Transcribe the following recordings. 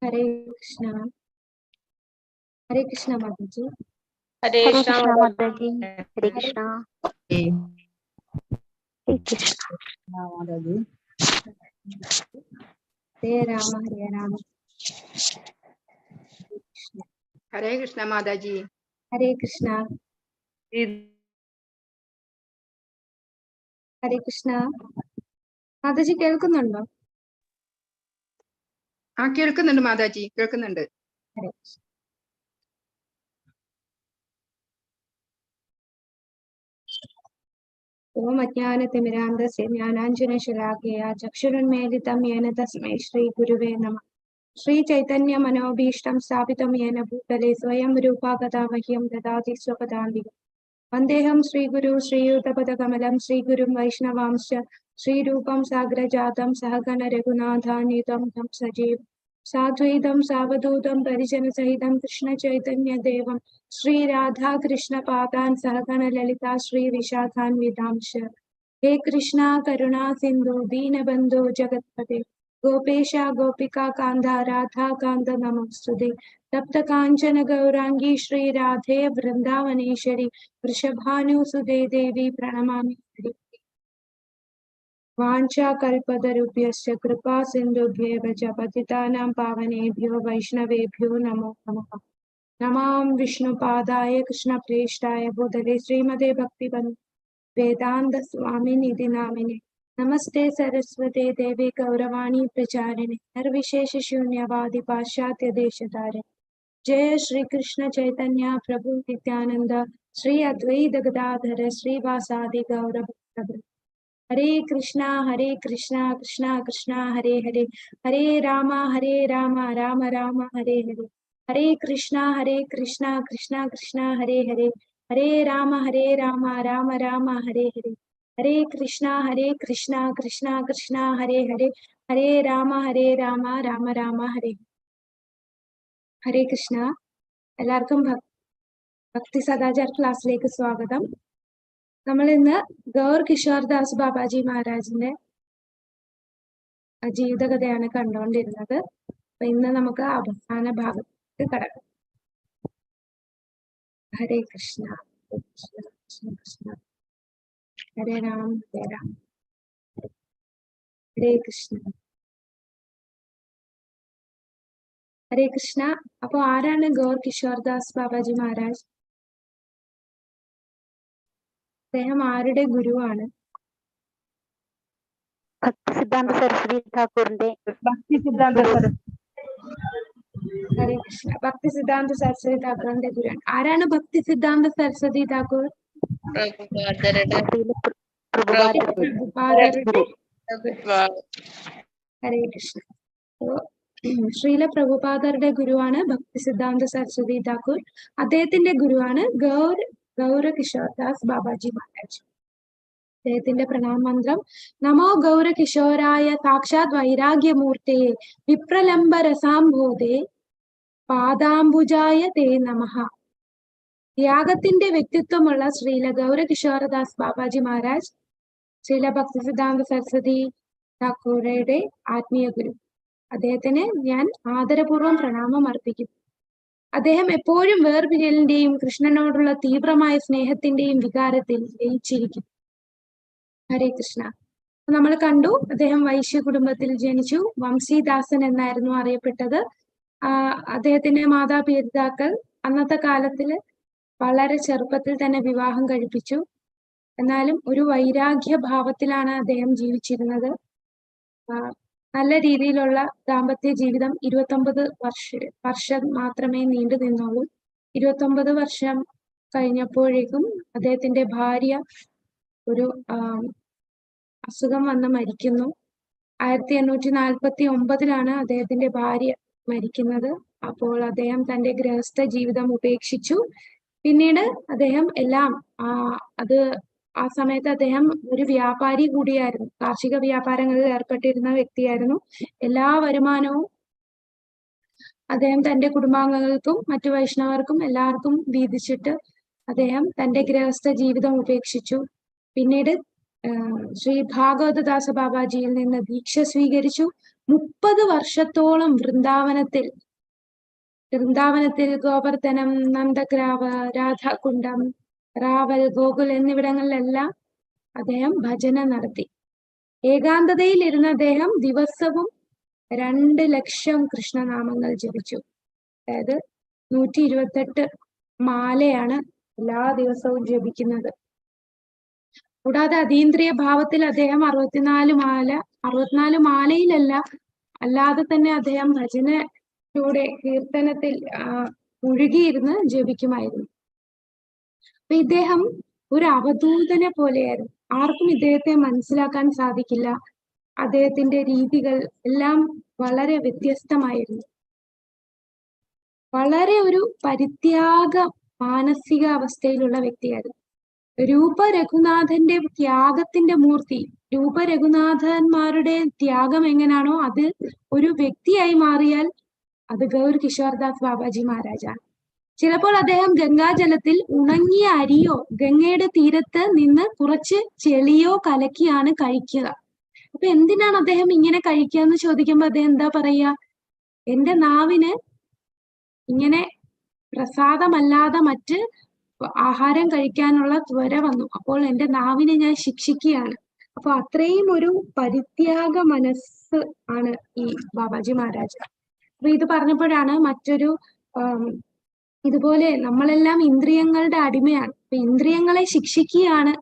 हरे कृष्णा। हरे कृष्णा माता जी। हरे हरे कृष्णा कृष्णा माता माता जी। हरे कृष्णा। हरे कृष्णा माता जी। हरे राम हरे राम। हरे कृष्णा माता जी। हरे कृष्णा। हरे कृष्णा माता जी കേൾക്കുന്നുണ്ടോ? ആ കേൾക്കുന്നുണ്ട് മാതാജി, കേൾക്കുന്നുണ്ട്. ഹരേ കൃഷ്ണ. ഓം അജ്ഞാനതിമിരാന്തസ്യ ജ്ഞാനാഞ്ജനശലാകയാ ചക്ഷുരുന്മീലിതം യേന തസ്മൈ ശ്രീ ഗുരുവേ നമഃ. ശ്രീ ചൈതന്യ മനോഭീഷ്ടം സ്ഥാപിതം യേന ഭൂതലേ സ്വയം രൂപാ ഗതാ മഹ്യം ദദാതി സ്വപദാന്തികം. വന്ദേഹം ശ്രീഗുരു ശ്രീയുതപദകമലം ശ്രീഗുരും വൈഷ്ണവാംശ്ച ശ്രീരൂപം സാഗ്രജാതം സഹഗണ രഘുനാഥാന്വിതം തം സജീവം സാദ്വൈതം സാവധൂതം പരിജനസഹിതം കൃഷ്ണ ചൈതന്യ ദേവം ശ്രീരാധാകൃഷ്ണ പാദാൻ സഹഗണ ലളിതാ ശ്രീ വിശാഖാന്വിതാംശ. ഹേ കൃഷ്ണ കരുണാ സിന്ധു ദീനബന്ധോ ജഗത്പതേ ഗോപേശ ഗോപികാ കാന്ത രാധാകാന്ത നമസ്തുതേ. തപ്ത കാഞ്ചന ഗൗരാംഗീ ശ്രീ രാധേ വൃന്ദാവനേശ്വരി വൃഷഭാനുസുതേ ദേവി പ്രണമാമി. വാഞ്ചാകൽപതരുഭ്യശ്ച കൃപാ സിന്ധുഭ്യേവ ച പതിതാനാം പാവനേഭ്യോ വൈഷ്ണവേഭ്യോ നമോ നമഃ. നമാം വിഷ്ണുപാദായ കൃഷ്ണപ്രേഷ്ഠായ ഭൂതലേ ശ്രീമതേ ഭക്തിവന് വേദാന്ത സ്വാമിനിധി നാമിനെ. നമസ്തേ സരസ്വതേ ദേവി ഗൗരവാണി പ്രചാരിണി നിർവിശേഷ ശൂന്യവാദി പാശ്ചാത്യ ദേശധാരെ. जय श्री कृष्ण चैतन्य प्रभु नित्यानंद श्री अद्वैत गदाधर श्रीवासादि गौर भक्तवृंद. हरे कृष्णा कृष्णा कृष्णा हरे हरे हरे राम राम राम हरे हरे. हरे कृष्णा कृष्णा कृष्णा हरे हरे हरे राम राम राम हरे हरे. हरे कृष्णा कृष्णा कृष्णा हरे हरे हरे राम राम राम हरे. ഹരേ കൃഷ്ണ. എല്ലാവർക്കും ഭക്തി സദാചാർ ക്ലാസ്സിലേക്ക് സ്വാഗതം. നമ്മൾ ഇന്ന് ഗൗർ കിഷോർദാസ് ബാബാജി മഹാരാജിന്റെ ജീവിതകഥയാണ് കണ്ടുകൊണ്ടിരുന്നത്. അപ്പൊ ഇന്ന് നമുക്ക് അവസാന ഭാഗത്ത് കടക്കാം. ഹരേ കൃഷ്ണ കൃഷ്ണ കൃഷ്ണ കൃഷ്ണ ഹരേ രാം ഹരേ കൃഷ്ണ ഹരേ കൃഷ്ണ. അപ്പൊ ആരാണ് ഗൗർ കിഷോർദാസ് ബാബാജി മഹാരാജ്? അദ്ദേഹം ആരുടെ ഗുരുവാണ്? ഭക്തി സിദ്ധാന്ത സരസ്വതി ഠാക്കൂറിന്റെ ഹരേ കൃഷ്ണ. ഭക്തി സിദ്ധാന്ത സരസ്വതി ഠാക്കൂറിന്റെ ഗുരുവാണ്. ആരാണ് ഭക്തി സിദ്ധാന്ത സരസ്വതി ഠാക്കൂർ? പ്രഭുപാദരുടെ. ഹരേ കൃഷ്ണ. ശ്രീല പ്രഭുപാദരുടെ ഗുരുവാണ് ഭക്തി സിദ്ധാന്ത സരസ്വതി ഠാക്കൂർ. അദ്ദേഹത്തിന്റെ ഗുരുവാണ് ഗൗര കിഷോർദാസ് ബാബാജി മഹാരാജ്. അദ്ദേഹത്തിന്റെ പ്രണാമ മന്ത്രം: നമോ ഗൗര കിഷോരായ സാക്ഷാത് വൈരാഗ്യമൂർത്തയെ വിപ്രലംബ രസാംബോധേ പാദാംബുജായ തേ നമഃ. ത്യാഗത്തിന്റെ വ്യക്തിത്വമുള്ള ശ്രീല ഗൗര കിഷോരദാസ് ബാബാജി മഹാരാജ് ശ്രീല ഭക്തി സിദ്ധാന്ത സരസ്വതി ഠാക്കൂറുടെ ആത്മീയ ഗുരു. അദ്ദേഹത്തിന് ഞാൻ ആദരപൂർവ്വം പ്രണാമം അർപ്പിക്കുന്നു. അദ്ദേഹം എപ്പോഴും വേർപിരിയലിന്റെയും കൃഷ്ണനോടുള്ള തീവ്രമായ സ്നേഹത്തിന്റെയും വികാരത്തിൽ ലയിച്ചിരിക്കും. ഹരേ കൃഷ്ണ. നമ്മൾ കണ്ടു, അദ്ദേഹം വൈശ്യ കുടുംബത്തിൽ ജനിച്ചു. വംശീദാസൻ എന്നായിരുന്നു അറിയപ്പെട്ടത്. അദ്ദേഹത്തിന്റെ മാതാപിതാക്കൾ അന്നത്തെ കാലത്തിൽ വളരെ ചെറുപ്പത്തിൽ തന്നെ വിവാഹം കഴിപ്പിച്ചു. എന്നാലും ഒരു വൈരാഗ്യ ഭാവത്തിലാണ് അദ്ദേഹം ജീവിച്ചിരുന്നത്. നല്ല രീതിയിലുള്ള ദാമ്പത്യ ജീവിതം 29 വർഷം മാത്രമേ നീണ്ടു നിന്നുള്ളൂ. 29 വർഷം കഴിഞ്ഞപ്പോഴേക്കും അദ്ദേഹത്തിന്റെ ഭാര്യ ഒരു അസുഖം വന്ന് മരിക്കുന്നു. 1849 അദ്ദേഹത്തിന്റെ ഭാര്യ മരിക്കുന്നത്. അപ്പോൾ അദ്ദേഹം തന്റെ ഗൃഹസ്ഥ ജീവിതം ഉപേക്ഷിച്ചു. പിന്നീട് അദ്ദേഹം ആ സമയത്ത് അദ്ദേഹം ഒരു വ്യാപാരി കൂടിയായിരുന്നു. കാർഷിക വ്യാപാരങ്ങളിൽ ഏർപ്പെട്ടിരുന്ന വ്യക്തിയായിരുന്നു. എല്ലാ വരുമാനവും അദ്ദേഹം തന്റെ കുടുംബാംഗങ്ങൾക്കും മറ്റു വൈഷ്ണവർക്കും എല്ലാവർക്കും വീതിച്ചിട്ട് അദ്ദേഹം തന്റെ ഗൃഹസ്ഥ ജീവിതം ഉപേക്ഷിച്ചു. പിന്നീട് ശ്രീ ഭാഗവതദാസ ബാബാജിയിൽ നിന്ന് ദീക്ഷ സ്വീകരിച്ചു. 30 വർഷത്തോളം വൃന്ദാവനത്തിൽ ഗോവർദ്ധനം, നന്ദഗ്രാവ്, രാധാകുണ്ടം, റാവൽ, ഗോകുൽ എന്നിവിടങ്ങളിലെല്ലാം അദ്ദേഹം ഭജന നടത്തി. ഏകാന്തതയിൽ ഇരുന്ന അദ്ദേഹം ദിവസവും 2 ലക്ഷം കൃഷ്ണനാമങ്ങൾ ജപിച്ചു. അതായത് 128 മാലയാണ് എല്ലാ ദിവസവും ജപിക്കുന്നത്. കൂടാതെ അതീന്ദ്രിയ ഭാവത്തിൽ അദ്ദേഹം 64 മാലയിലല്ല, അല്ലാതെ തന്നെ അദ്ദേഹം ഭജനയിലൂടെ കീർത്തനത്തിൽ മുഴുകിയിരുന്ന് ജപിക്കുമായിരുന്നു. അപ്പൊ ഇദ്ദേഹം ഒരു അവധൂതനെ പോലെയായിരുന്നു. ആർക്കും ഇദ്ദേഹത്തെ മനസ്സിലാക്കാൻ സാധിക്കില്ല. അദ്ദേഹത്തിന്റെ രീതികൾ എല്ലാം വളരെ വ്യത്യസ്തമായിരുന്നു. വളരെ ഒരു പരിത്യാഗ മാനസിക അവസ്ഥയിലുള്ള വ്യക്തിയായിരുന്നു. രൂപരഘുനാഥന്റെ ത്യാഗത്തിന്റെ മൂർത്തി. രൂപരഘുനാഥന്മാരുടെ ത്യാഗം എങ്ങനെയാണോ അത് ഒരു വ്യക്തിയായി മാറിയാൽ അത് ഗൗർ കിഷോർദാസ് ബാബാജി മഹാരാജാണ്. ചിലപ്പോൾ അദ്ദേഹം ഗംഗാജലത്തിൽ ഉണങ്ങിയ അരിയോ ഗംഗയുടെ തീരത്ത് നിന്ന് കുറച്ച് ചെളിയോ കലക്കിയാണ് കഴിക്കുക. അപ്പൊ എന്തിനാണ് അദ്ദേഹം ഇങ്ങനെ കഴിക്കുക എന്ന് ചോദിക്കുമ്പോ അദ്ദേഹം എന്താ പറയാ? എന്റെ നാവിന് ഇങ്ങനെ പ്രസാദമല്ലാതെ മറ്റ് ആഹാരം കഴിക്കാനുള്ള ത്വര വന്നു. അപ്പോൾ എന്റെ നാവിനെ ഞാൻ ശിക്ഷിക്കുകയാണ്. അപ്പൊ അത്രയും ഒരു പരിത്യാഗ മനസ്സ് ആണ് ഈ ബാബാജി മഹാരാജ്. അപ്പൊ ഇത് പറഞ്ഞപ്പോഴാണ് മറ്റൊരു ഇതുപോലെ നമ്മളെല്ലാം ഇന്ദ്രിയങ്ങളുടെ അടിമയാണ്. അപ്പൊ ഇന്ദ്രിയങ്ങളെ ശിക്ഷിക്കുകയാണ്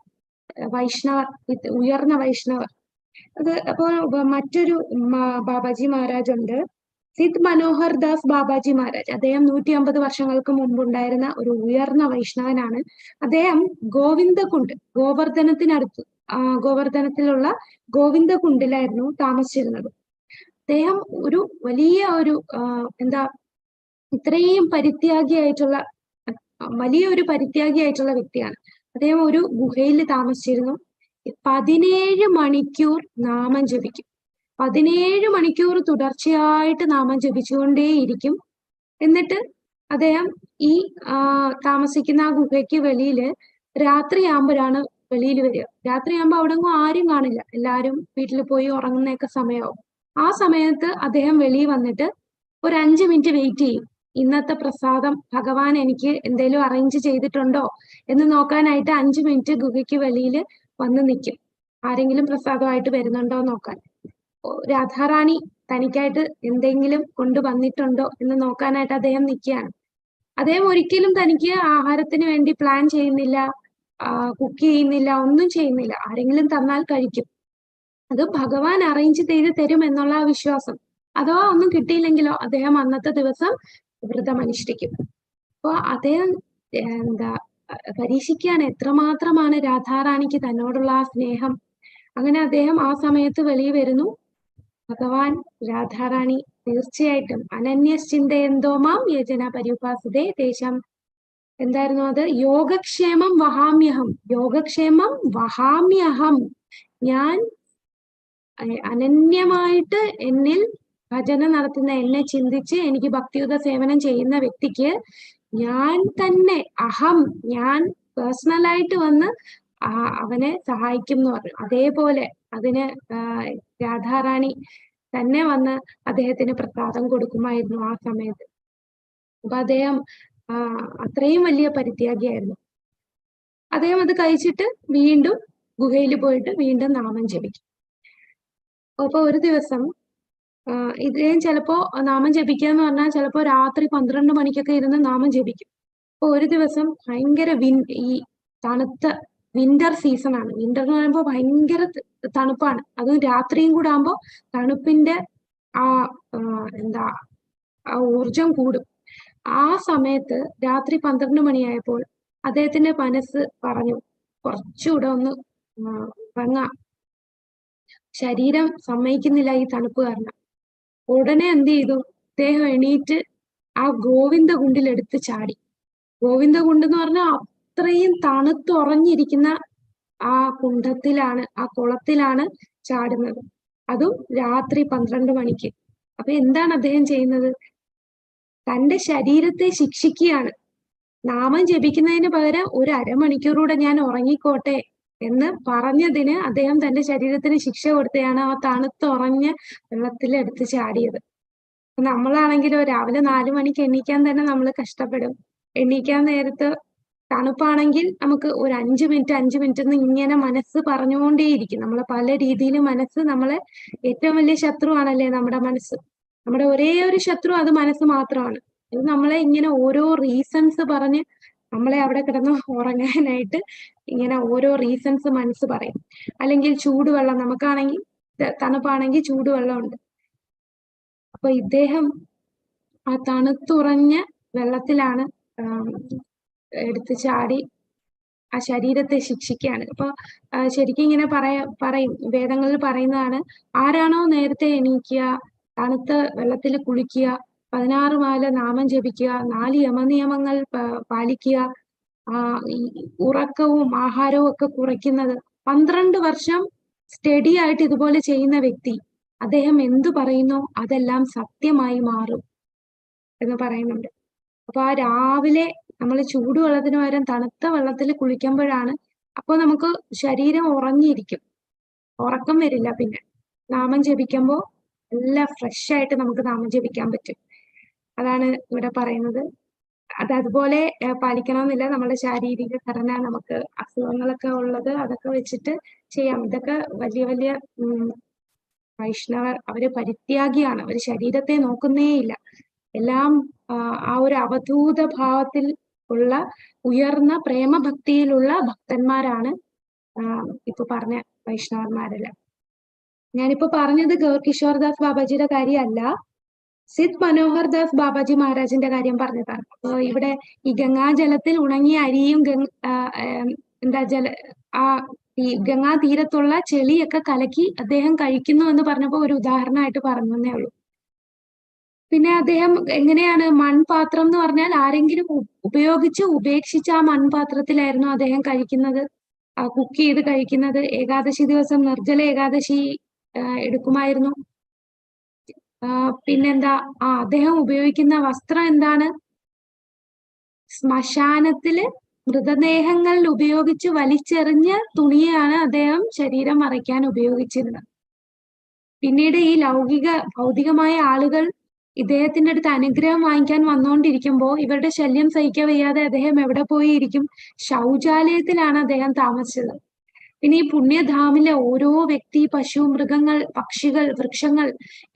വൈഷ്ണവർ, ഉയർന്ന വൈഷ്ണവർ. അത് അപ്പോൾ മറ്റൊരു ബാബാജി മഹാരാജ് ഉണ്ട്, സിദ് മനോഹർ ദാസ് ബാബാജി മഹാരാജ്. അദ്ദേഹം 150 വർഷങ്ങൾക്ക് മുമ്പുണ്ടായിരുന്ന ഒരു ഉയർന്ന വൈഷ്ണവനാണ്. അദ്ദേഹം ഗോവിന്ദകുണ്ട്, ഗോവർദ്ധനത്തിലുള്ള ഗോവിന്ദകുണ്ടിലായിരുന്നു താമസിച്ചിരുന്നത്. അദ്ദേഹം ഒരു വലിയ ഒരു ഇത്രയും വലിയൊരു പരിത്യാഗിയായിട്ടുള്ള വ്യക്തിയാണ്. അദ്ദേഹം ഒരു ഗുഹയിൽ താമസിച്ചിരുന്നു. 17 മണിക്കൂർ നാമം ജപിക്കും. 17 മണിക്കൂർ തുടർച്ചയായിട്ട് നാമം ജപിച്ചുകൊണ്ടേയിരിക്കും. എന്നിട്ട് അദ്ദേഹം ഈ താമസിക്കുന്ന ആ ഗുഹയ്ക്ക് വെളിയില് രാത്രിയാകുമ്പോഴാണ് വെളിയിൽ വരിക. രാത്രിയാകുമ്പോൾ അവിടെ ആരും കാണില്ല, എല്ലാവരും വീട്ടിൽ പോയി ഉറങ്ങുന്നൊക്കെ സമയമാവും. ആ സമയത്ത് അദ്ദേഹം വെളിയിൽ വന്നിട്ട് ഒരു 5 മിനിറ്റ് വെയിറ്റ് ചെയ്യും. ഇന്നത്തെ പ്രസാദം ഭഗവാൻ എനിക്ക് എന്തെങ്കിലും അറേഞ്ച് ചെയ്തിട്ടുണ്ടോ എന്ന് നോക്കാനായിട്ട് 5 മിനിറ്റ് ഗുഹയ്ക്ക് വെളിയിൽ വന്ന് നിൽക്കും. ആരെങ്കിലും പ്രസാദമായിട്ട് വരുന്നുണ്ടോ നോക്കാൻ. രാധാറാണി തനിക്കായിട്ട് എന്തെങ്കിലും കൊണ്ടുവന്നിട്ടുണ്ടോ എന്ന് നോക്കാനായിട്ട് അദ്ദേഹം നിൽക്കുകയാണ്. അദ്ദേഹം ഒരിക്കലും തനിക്ക് ആഹാരത്തിന് വേണ്ടി പ്ലാൻ ചെയ്യുന്നില്ല, കുക്ക് ചെയ്യുന്നില്ല, ഒന്നും ചെയ്യുന്നില്ല. ആരെങ്കിലും തന്നാൽ കഴിക്കും. അത് ഭഗവാൻ അറേഞ്ച് ചെയ്ത് തരും എന്നുള്ള ആ വിശ്വാസം. അഥവാ ഒന്നും കിട്ടിയില്ലെങ്കിലോ അദ്ദേഹം അന്നത്തെ ദിവസം വ്രതം അനുഷ്ഠിക്കും. അപ്പൊ അദ്ദേഹം പരീക്ഷിക്കുകയാണ് എത്രമാത്രമാണ് രാധാറാണിക്ക് തന്നോടുള്ള ആ സ്നേഹം. അങ്ങനെ അദ്ദേഹം ആ സമയത്ത് വെളിയിൽ വരുന്നു. ഭഗവാൻ രാധാറാണി തീർച്ചയായിട്ടും അനന്യശ്ചിന്തയന്തോ മാം യജന പര്യുപാസതേ ദേശം എന്തായിരുന്നു അത്? യോഗക്ഷേമം വഹാമ്യഹം. യോഗക്ഷേമം വഹാമ്യഹം. ഞാൻ അനന്യമായിട്ട് എന്നിൽ ഭജന നടത്തുന്ന, എന്നെ ചിന്തിച്ച് എനിക്ക് ഭക്തിയുത സേവനം ചെയ്യുന്ന വ്യക്തിക്ക് ഞാൻ തന്നെ ഞാൻ പേഴ്സണലായിട്ട് വന്ന് അവനെ സഹായിക്കും എന്ന് പറഞ്ഞു. അതേപോലെ അതിന് രാധാറാണി തന്നെ വന്ന് അദ്ദേഹത്തിന് പ്രസാദം കൊടുക്കുമായിരുന്നു ആ സമയത്ത്. അപ്പൊ അദ്ദേഹം അത്രയും വലിയ പരിത്യാഗിയായിരുന്നു. അദ്ദേഹം അത് കഴിച്ചിട്ട് വീണ്ടും ഗുഹയിൽ പോയിട്ട് വീണ്ടും നാമം ജപിക്കും. അപ്പൊ ഒരു ദിവസം ഇദ്ദേഹം ചിലപ്പോ നാമം ജപിക്കുക എന്ന് പറഞ്ഞാൽ ചിലപ്പോ രാത്രി 12 മണിക്കൊക്കെ ഇരുന്ന് നാമം ജപിക്കും. അപ്പൊ ഒരു ദിവസം ഭയങ്കര ഈ തണുത്ത വിന്റർ സീസൺ ആണ്. വിന്റർ എന്ന് പറയുമ്പോൾ ഭയങ്കര തണുപ്പാണ്. അതും രാത്രിയും കൂടെ ആകുമ്പോ തണുപ്പിന്റെ ആ ഊർജം കൂടും. ആ സമയത്ത് രാത്രി 12 മണിയായപ്പോൾ അദ്ദേഹത്തിന്റെ മനസ്സ് പറഞ്ഞു കുറച്ചുകൂടെ ഒന്ന് ഉറങ്ങാം. ശരീരം സമ്മതിക്കുന്നില്ല ഈ തണുപ്പ് കാരണം. ഉടനെ എന്ത് ചെയ്തു? അദ്ദേഹം എണീറ്റ് ആ ഗോവിന്ദകുണ്ടിലെടുത്ത് ചാടി. ഗോവിന്ദകുണ്ട് എന്ന് പറഞ്ഞാൽ അത്രയും തണുത്തുറഞ്ഞിരിക്കുന്ന ആ കുണ്ടത്തിലാണ്, ആ കുളത്തിലാണ് ചാടുന്നത്. അതും രാത്രി 12 മണിക്ക്. അപ്പൊ എന്താണ് അദ്ദേഹം ചെയ്യുന്നത്? തന്റെ ശരീരത്തെ ശിക്ഷിക്കുകയാണ്. നാമം ജപിക്കുന്നതിന് പകരം ഒരു അരമണിക്കൂറൂടെ ഞാൻ ഉറങ്ങിക്കോട്ടെ എന്ന് പറഞ്ഞതിന് അദ്ദേഹം തന്റെ ശരീരത്തിന് ശിക്ഷ കൊടുത്തെയാണ് ആ തണുത്തുറഞ്ഞ വെള്ളത്തിൽ എടുത്ത് ചാടിയത്. നമ്മളാണെങ്കിലോ രാവിലെ 4 മണിക്ക് എണീക്കാൻ തന്നെ നമ്മൾ കഷ്ടപ്പെടും. എണീക്കാൻ നേരത്ത് തണുപ്പാണെങ്കിൽ നമുക്ക് ഒരു 5 മിനിറ്റ് എന്ന് ഇങ്ങനെ മനസ്സ് പറഞ്ഞുകൊണ്ടേയിരിക്കും. നമ്മളെ പല രീതിയിൽ മനസ്സ് നമ്മളെ ഏറ്റവും വലിയ ശത്രുവാണല്ലേ നമ്മുടെ മനസ്സ്. നമ്മുടെ ഒരേ ഒരു ശത്രു അത് മനസ്സ് മാത്രമാണ്. ഇത് നമ്മളെ ഇങ്ങനെ ഓരോ റീസൺസ് പറഞ്ഞ് നമ്മളെ അവിടെ കിടന്ന് ഉറങ്ങാനായിട്ട് ഇങ്ങനെ ഓരോ റീസൺസ് മനസ്സ് പറയും. അല്ലെങ്കിൽ ചൂടുവെള്ളം, നമുക്കാണെങ്കിൽ തണുപ്പാണെങ്കിൽ ചൂടുവെള്ളമുണ്ട്. അപ്പൊ ഇദ്ദേഹം ആ തണുത്തുറഞ്ഞ വെള്ളത്തിലാണ് എടുത്ത് ചാടി ആ ശരീരത്തെ ശിക്ഷിക്കുകയാണ്. അപ്പൊ ശരിക്കും ഇങ്ങനെ പറയും വേദങ്ങളിൽ പറയുന്നതാണ്, ആരാണോ നേരത്തെ എണീക്കുക, തണുത്ത വെള്ളത്തിൽ കുളിക്കുക, 16 മാല നാമം ജപിക്കുക, 4 യമനിയമങ്ങൾ പാലിക്കുക, ഈ ഉറക്കവും ആഹാരവും ഒക്കെ കുറയ്ക്കുന്നത്, 12 വർഷം സ്റ്റഡി ആയിട്ട് ഇതുപോലെ ചെയ്യുന്ന വ്യക്തി, അദ്ദേഹം എന്തു പറയുന്നോ അതെല്ലാം സത്യമായി മാറും എന്ന് പറയുന്നുണ്ട്. അപ്പൊ ആ രാവിലെ നമ്മൾ ചൂടുവെള്ളത്തിന് പകരം തണുത്ത വെള്ളത്തിൽ കുളിക്കുമ്പോഴാണ് അപ്പൊ നമുക്ക് ശരീരം ഉറങ്ങിയിരിക്കും, ഉറക്കം വരില്ല. പിന്നെ നാമം ജപിക്കുമ്പോൾ എല്ലാം ഫ്രഷ് ആയിട്ട് നമുക്ക് നാമം ജപിക്കാൻ പറ്റും. അതാണ് ഇവിടെ പറയുന്നത്. അതുപോലെ പാലിക്കണമെന്നില്ല. നമ്മുടെ ശാരീരിക ഘടന, നമുക്ക് അസുഖങ്ങളൊക്കെ ഉള്ളത് അതൊക്കെ വെച്ചിട്ട് ചെയ്യാം. ഇതൊക്കെ വലിയ വലിയ വൈഷ്ണവർ, അവര് പരിത്യാഗിയാണ്, അവര് ശരീരത്തെ നോക്കുന്നേയില്ല. എല്ലാം ആ ഒരു അവധൂത ഭാവത്തിൽ ഉള്ള ഉയർന്ന പ്രേമഭക്തിയിലുള്ള ഭക്തന്മാരാണ് ഇപ്പൊ പറഞ്ഞ വൈഷ്ണവന്മാരെല്ലാം. ഞാനിപ്പോ പറഞ്ഞത് ഗൗർകിഷോർ ദാസ് ബാബാജിയുടെ കാര്യമല്ല, സിദ് മനോഹർ ദാസ് ബാബാജി മഹാരാജിന്റെ കാര്യം പറഞ്ഞതാണ്. അപ്പൊ ഇവിടെ ഈ ഗംഗാജലത്തിൽ ഉണങ്ങിയ അരിയും ഈ ഗംഗാ തീരത്തുള്ള ചെളിയൊക്കെ കലക്കി അദ്ദേഹം കഴിക്കുന്നു എന്ന് പറഞ്ഞപ്പോ ഒരു ഉദാഹരണമായിട്ട് പറഞ്ഞേ ഉള്ളൂ. പിന്നെ അദ്ദേഹം എങ്ങനെയാണ്, മൺപാത്രം എന്ന് പറഞ്ഞാൽ ആരെങ്കിലും ഉപയോഗിച്ച് ഉപേക്ഷിച്ച ആ മൺപാത്രത്തിലായിരുന്നു അദ്ദേഹം കഴിക്കുന്നത്, കുക്ക് ചെയ്ത് കഴിക്കുന്നത്. ഏകാദശി ദിവസം നിർജ്ജല ഏകാദശി എടുക്കുമായിരുന്നു. പിന്നെന്താ, അദ്ദേഹം ഉപയോഗിക്കുന്ന വസ്ത്രം എന്താണ്, ശ്മശാനത്തില് മൃതദേഹങ്ങൾ ഉപയോഗിച്ച് വലിച്ചെറിഞ്ഞ തുണിയാണ് അദ്ദേഹം ശരീരം മറയ്ക്കാൻ ഉപയോഗിച്ചിരുന്നത്. പിന്നീട് ഈ ഭൗതികമായ ആളുകൾ ഇദ്ദേഹത്തിന്റെ അടുത്ത് അനുഗ്രഹം വാങ്ങിക്കാൻ വന്നുകൊണ്ടിരിക്കുമ്പോൾ ഇവരുടെ ശല്യം സഹിക്കാൻ വയ്യാതെ അദ്ദേഹം എവിടെ പോയിരിക്കും, ശൗചാലയത്തിലാണ് അദ്ദേഹം താമസിച്ചത്. പിന്നെ ഈ പുണ്യധാമിലെ ഓരോ വ്യക്തി, പശു, മൃഗങ്ങൾ, പക്ഷികൾ, വൃക്ഷങ്ങൾ,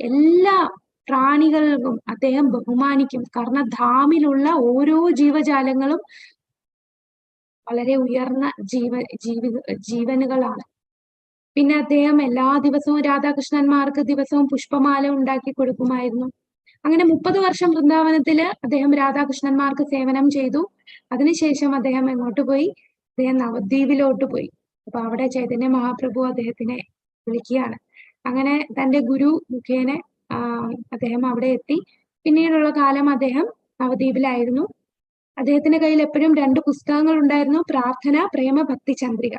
എല്ലാ പ്രാണികൾക്കും അദ്ദേഹം ബഹുമാനിക്കും. കാരണം ധാമിലുള്ള ഓരോ ജീവജാലങ്ങളും വളരെ ഉയർന്ന ജീവനുകളാണ്. പിന്നെ അദ്ദേഹം എല്ലാ ദിവസവും രാധാകൃഷ്ണന്മാർക്ക് ദിവസവും പുഷ്പമാല ഉണ്ടാക്കി കൊടുക്കുമായിരുന്നു. അങ്ങനെ 30 വർഷം വൃന്ദാവനത്തില് അദ്ദേഹം രാധാകൃഷ്ണന്മാർക്ക് സേവനം ചെയ്തു. അതിനുശേഷം അദ്ദേഹം എങ്ങോട്ട് പോയി, അദ്ദേഹം നവദ്വീപിലോട്ട് പോയി. അപ്പൊ അവിടെ ചൈതന്യ മഹാപ്രഭു അദ്ദേഹത്തിനെ വിളിക്കുകയാണ്. അങ്ങനെ തന്റെ ഗുരു മുഖേന അദ്ദേഹം അവിടെ എത്തി. പിന്നീടുള്ള കാലം അദ്ദേഹം നവദ്വീപിലായിരുന്നു. അദ്ദേഹത്തിന്റെ കയ്യിൽ എപ്പോഴും 2 പുസ്തകങ്ങൾ ഉണ്ടായിരുന്നു, പ്രാർത്ഥന, പ്രേമ, ഭക്തി ചന്ദ്രിക.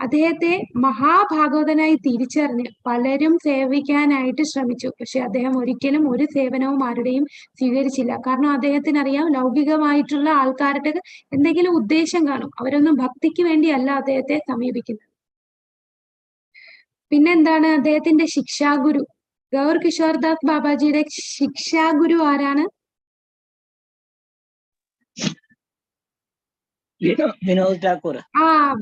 അദ്ദേഹത്തെ മഹാഭാഗവതനായി തിരിച്ചറിഞ്ഞ് പലരും സേവിക്കാനായിട്ട് ശ്രമിച്ചു. പക്ഷെ അദ്ദേഹം ഒരിക്കലും ഒരു സേവനവും ആരുടെയും സ്വീകരിച്ചില്ല. കാരണം അദ്ദേഹത്തിന് അറിയാം, ലൗകികമായിട്ടുള്ള ആൾക്കാരുടെ എന്തെങ്കിലും ഉദ്ദേശം കാണും, അവരൊന്നും ഭക്തിക്ക് വേണ്ടിയല്ല അദ്ദേഹത്തെ സമീപിക്കുന്നത്. പിന്നെന്താണ്, അദ്ദേഹത്തിന്റെ ശിക്ഷാഗുരു ഗൗർകിഷോർ ദാസ് ബാബാജിയുടെ ശിക്ഷാഗുരു ആരാണ്? വിനോദ് ഠാക്കൂർ.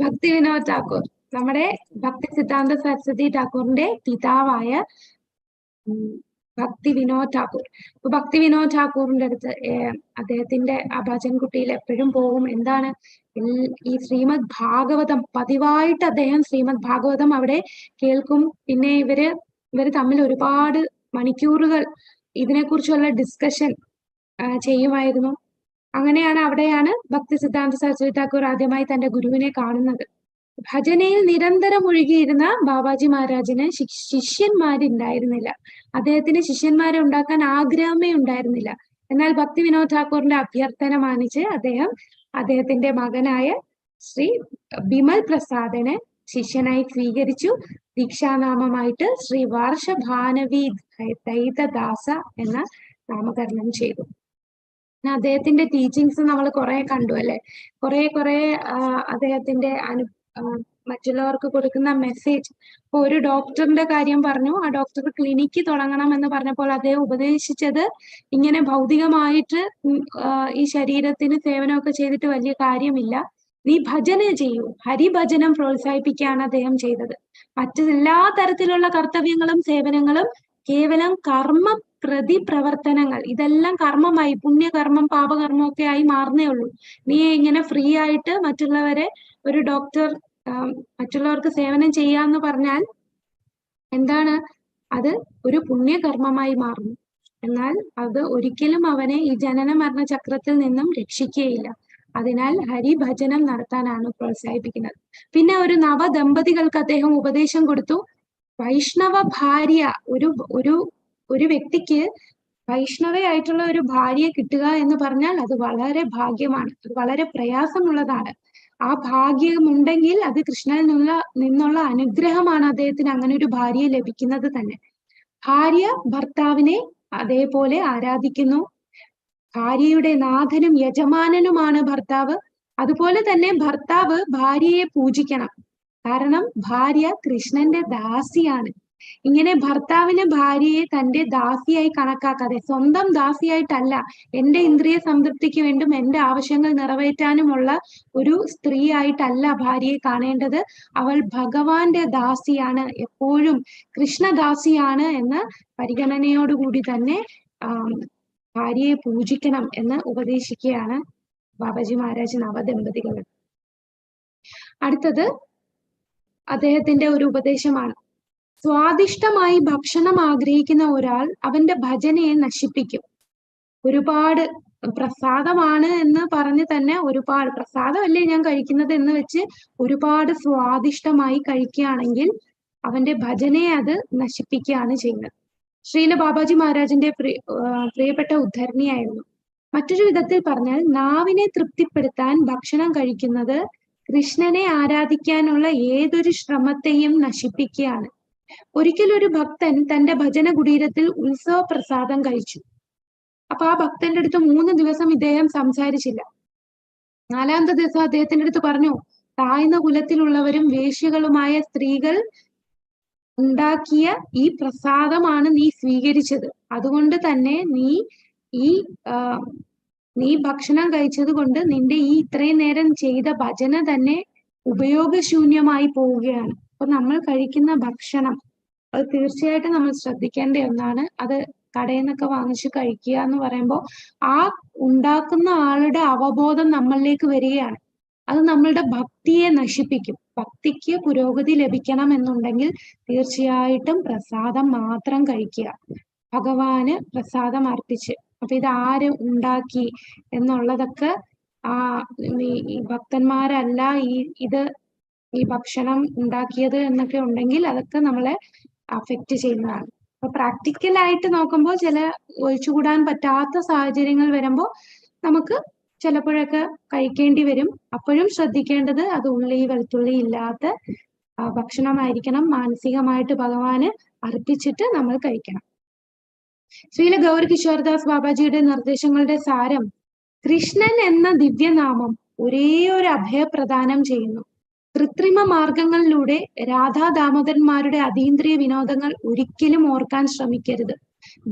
ഭക്തി വിനോദ് ഠാക്കൂർ, നമ്മുടെ ഭക്തി സിദ്ധാന്ത സരസ്വതി ഠാക്കൂറിന്റെ പിതാവായ ഭക്തി വിനോദ് ഠാക്കൂർ. അപ്പൊ ഭക്തി വിനോദ് ഠാക്കൂറിന്റെ അടുത്ത് അദ്ദേഹത്തിന്റെ ഭജൻകുട്ടിയിൽ എപ്പോഴും പോകും. എന്താണ്, ഈ ശ്രീമദ് ഭാഗവതം പതിവായിട്ട് അദ്ദേഹം ശ്രീമദ് ഭാഗവതം അവിടെ കേൾക്കും. പിന്നെ ഇവര് തമ്മിൽ ഒരുപാട് മണിക്കൂറുകൾ ഇതിനെക്കുറിച്ചുള്ള ഡിസ്കഷൻ ചെയ്യുമായിരുന്നു. അവിടെയാണ് ഭക്തി സിദ്ധാന്ത സരസ്വതി ഠാക്കൂർ ആദ്യമായി തന്റെ ഗുരുവിനെ കാണുന്നത്. ഭജനയിൽ നിരന്തരം ഒഴുകിയിരുന്ന ബാബാജി മഹാരാജിന് ശിഷ്യന്മാരുണ്ടായിരുന്നില്ല. അദ്ദേഹത്തിന് ശിഷ്യന്മാരെ ഉണ്ടാക്കാൻ ആഗ്രഹമേ ഉണ്ടായിരുന്നില്ല. എന്നാൽ ഭക്തി വിനോദ് ഠാക്കൂറിന്റെ അഭ്യർത്ഥന മാനിച്ച് അദ്ദേഹത്തിന്റെ മകനായ ശ്രീ ബിമൽ പ്രസാദിനെ ശിഷ്യനായി സ്വീകരിച്ചു. ദീക്ഷാനാമമായിട്ട് ശ്രീ വർഷഭാനവി ദൈതദാസ എന്ന നാമകരണം ചെയ്തു. അദ്ദേഹത്തിന്റെ ടീച്ചിങ്സ് നമ്മൾ കുറെ കണ്ടു അല്ലെ, കുറെ അദ്ദേഹത്തിന്റെ മറ്റുള്ളവർക്ക് കൊടുക്കുന്ന മെസ്സേജ്. ഇപ്പൊ ഒരു ഡോക്ടറിന്റെ കാര്യം പറഞ്ഞു, ആ ഡോക്ടർ ക്ലിനിക്ക് തുടങ്ങണം എന്ന് പറഞ്ഞപ്പോൾ അദ്ദേഹം ഉപദേശിച്ചത് ഇങ്ങനെ ഭൗതികമായിട്ട് ഈ ശരീരത്തിന് സേവനമൊക്കെ ചെയ്തിട്ട് വലിയ കാര്യമില്ല, നീ ഭജന ചെയ്യൂ, ഹരിഭജനം പ്രോത്സാഹിപ്പിക്കുകയാണ് അദ്ദേഹം ചെയ്തത്. മറ്റെല്ലാ തരത്തിലുള്ള കർത്തവ്യങ്ങളും സേവനങ്ങളും കേവലം കർമ്മ പ്രതിപ്രവർത്തനങ്ങൾ, ഇതെല്ലാം കർമ്മമായി, പുണ്യകർമ്മം പാപകർമ്മം ഒക്കെ ആയി മാറുന്നേ ഉള്ളൂ. നീ ഇങ്ങനെ ഫ്രീ ആയിട്ട് മറ്റുള്ളവരെ, ഒരു ഡോക്ടർ മറ്റുള്ളവർക്ക് സേവനം ചെയ്യാന്ന് പറഞ്ഞാൽ എന്താണ്, അത് ഒരു പുണ്യകർമ്മമായി മാറുന്നു. എന്നാൽ അത് ഒരിക്കലും അവനെ ഈ ജനന മരണ ചക്രത്തിൽ നിന്നും രക്ഷിക്കുകയില്ല. അതിനാൽ ഹരിഭജനം നടത്താനാണ് പ്രോത്സാഹിപ്പിക്കുന്നത്. പിന്നെ ഒരു നവദമ്പതികൾക്ക് അദ്ദേഹം ഉപദേശം കൊടുത്തു. വൈഷ്ണവ ഭാര്യ, ഒരു വ്യക്തിക്ക് വൈഷ്ണവയായിട്ടുള്ള ഒരു ഭാര്യയെ കിട്ടുക എന്ന് പറഞ്ഞാൽ അത് വളരെ ഭാഗ്യമാണ്, അത് വളരെ പ്രയാസമുള്ളതാണ്. ആ ഭാഗ്യമുണ്ടെങ്കിൽ അത് കൃഷ്ണനിൽ നിന്നുള്ള അനുഗ്രഹമാണ് അദ്ദേഹത്തിന് അങ്ങനെ ഒരു ഭാര്യയെ ലഭിക്കുന്നത് തന്നെ. ഭാര്യ ഭർത്താവിനെ അതേപോലെ ആരാധിക്കുന്നു. ഭാര്യയുടെ നാഥനും യജമാനനുമാണ് ഭർത്താവ്. അതുപോലെ തന്നെ ഭർത്താവ് ഭാര്യയെ പൂജിക്കണം. കാരണം ഭാര്യ കൃഷ്ണന്റെ ദാസിയാണ്. ഇങ്ങനെ ഭർത്താവിന് ഭാര്യയെ തന്റെ ദാസിയായി കണക്കാക്കാതെ, സ്വന്തം ദാസിയായിട്ടല്ല, എന്റെ ഇന്ദ്രിയ സംതൃപ്തിക്ക് വേണ്ടും എന്റെ ആവശ്യങ്ങൾ നിറവേറ്റാനുമുള്ള ഒരു സ്ത്രീ ആയിട്ടല്ല ഭാര്യയെ കാണേണ്ടത്. അവൾ ഭഗവാന്റെ ദാസിയാണ്, എപ്പോഴും കൃഷ്ണദാസിയാണ് എന്ന പരിഗണനയോടുകൂടി തന്നെ ഭാര്യയെ പൂജിക്കണം എന്ന് ഉപദേശിക്കുകയാണ് ബാബാജി മഹാരാജ് നവദമ്പതികൾ. അടുത്തത് അദ്ദേഹത്തിന്റെ ഒരു ഉപദേശമാണ്. സ്വാദിഷ്ടമായി ഭക്ഷണം ആഗ്രഹിക്കുന്ന ഒരാൾ അവന്റെ ഭജനയെ നശിപ്പിക്കും. ഒരുപാട് പ്രസാദമാണ് എന്ന് പറഞ്ഞ് തന്നെ, ഒരുപാട് പ്രസാദമല്ലേ ഞാൻ കഴിക്കുന്നത് എന്ന് വെച്ച് ഒരുപാട് സ്വാദിഷ്ടമായി കഴിക്കുകയാണെങ്കിൽ അവന്റെ ഭജനയെ അത് നശിപ്പിക്കുകയാണ് ചെയ്യുന്നത്. ശ്രീല ബാബാജി മഹാരാജിന്റെ പ്രിയപ്പെട്ട ഉദ്ധരണിയായിരുന്നു. മറ്റൊരു വിധത്തിൽ പറഞ്ഞാൽ, നാവിനെ തൃപ്തിപ്പെടുത്താൻ ഭക്ഷണം കഴിക്കുന്നത് കൃഷ്ണനെ ആരാധിക്കാനുള്ള ഏതൊരു ശ്രമത്തെയും നശിപ്പിക്കുകയാണ്. ഒരിക്കലൊരു ഭക്തൻ തന്റെ ഭജന കുടീരത്തിൽ ഉത്സവ പ്രസാദം കഴിച്ചു. അപ്പൊ ആ ഭക്തന്റെ അടുത്ത് 3 ദിവസം ഇദ്ദേഹം സംസാരിച്ചില്ല. 4ാമത്തെ ദിവസം അദ്ദേഹത്തിന്റെ അടുത്ത് പറഞ്ഞു, താഴ്ന്ന കുലത്തിലുള്ളവരും വേശ്യകളുമായ സ്ത്രീകൾ ഉണ്ടാക്കിയ ഈ പ്രസാദമാണ് നീ സ്വീകരിച്ചത്. അതുകൊണ്ട് തന്നെ നീ ഭക്ഷണം കഴിച്ചത് കൊണ്ട് നിന്റെ ഈ ഇത്രയും നേരം ചെയ്ത ഭജന തന്നെ ഉപയോഗശൂന്യമായി പോവുകയാണ്. അപ്പൊ നമ്മൾ കഴിക്കുന്ന ഭക്ഷണം അത് തീർച്ചയായിട്ടും നമ്മൾ ശ്രദ്ധിക്കേണ്ട ഒന്നാണ്. അത് കടയിൽ നിന്നൊക്കെ വാങ്ങിച്ച് കഴിക്കുക എന്ന് പറയുമ്പോൾ ആ ഉണ്ടാക്കുന്ന ആളുടെ അവബോധം നമ്മളിലേക്ക് വരികയാണ്. അത് നമ്മളുടെ ഭക്തിയെ നശിപ്പിക്കും. ഭക്തിക്ക് പുരോഗതി ലഭിക്കണം എന്നുണ്ടെങ്കിൽ തീർച്ചയായിട്ടും പ്രസാദം മാത്രം കഴിക്കുക, ഭഗവാന് പ്രസാദം അർപ്പിച്ച്. അപ്പൊ ഇത് ആര് ഉണ്ടാക്കി എന്നുള്ളതൊക്കെ ഈ ഭക്തന്മാരല്ല ഈ ഭക്ഷണം ഉണ്ടാക്കിയത് എന്നൊക്കെ ഉണ്ടെങ്കിൽ അതൊക്കെ നമ്മളെ അഫക്റ്റ് ചെയ്യുന്നതാണ്. അപ്പൊ പ്രാക്ടിക്കലായിട്ട് നോക്കുമ്പോൾ ചില ഒഴിച്ചുകൂടാൻ പറ്റാത്ത സാഹചര്യങ്ങൾ വരുമ്പോൾ നമുക്ക് ചിലപ്പോഴൊക്കെ കഴിക്കേണ്ടി വരും. അപ്പോഴും ശ്രദ്ധിക്കേണ്ടത് അത് ഉള്ളി വെളുത്തുള്ളി ഇല്ലാത്ത ഭക്ഷണമായിരിക്കണം. മാനസികമായിട്ട് ഭഗവാന് അർപ്പിച്ചിട്ട് നമ്മൾ കഴിക്കണം. ശ്രീല ഗൗരി കിഷോർദാസ് ബാബാജിയുടെ നിർദ്ദേശങ്ങളുടെ സാരം, കൃഷ്ണൻ എന്ന ദിവ്യനാമം ഒരേ ഒരു അഭയപ്രദാനം ചെയ്യുന്നു. കൃത്രിമ മാർഗങ്ങളിലൂടെ രാധാ ദാമോദരന്മാരുടെ അതീന്ദ്രിയ വിനോദങ്ങൾ ഒരിക്കലും ഓർക്കാൻ ശ്രമിക്കരുത്.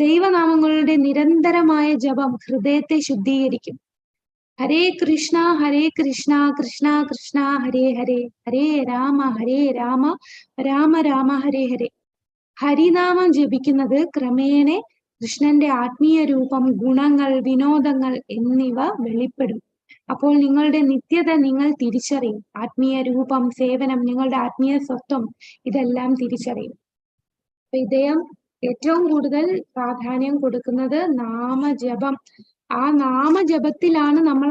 ദൈവനാമങ്ങളുടെ നിരന്തരമായ ജപം ഹൃദയത്തെ ശുദ്ധീകരിക്കും. ഹരേ കൃഷ്ണ കൃഷ്ണ കൃഷ്ണ ഹരേ ഹരേ, ഹരേ രാമ രാമ രാമ ഹരേ ഹരേ. ഹരിനാമം ജപിക്കുന്നത് ക്രമേണ കൃഷ്ണന്റെ ആത്മീയ രൂപം, ഗുണങ്ങൾ, വിനോദങ്ങൾ എന്നിവ വെളിപ്പെടും. അപ്പോൾ നിങ്ങളുടെ നിത്യത നിങ്ങൾ തിരിച്ചറിയും. ആത്മീയ രൂപം, സേവനം, നിങ്ങളുടെ ആത്മീയ സ്വത്വം ഇതെല്ലാം തിരിച്ചറിയും. അപ്പൊ ഇദ്ദേഹം ഏറ്റവും കൂടുതൽ പ്രാധാന്യം കൊടുക്കുന്നത് നാമജപം. ആ നാമജപത്തിലാണ് നമ്മൾ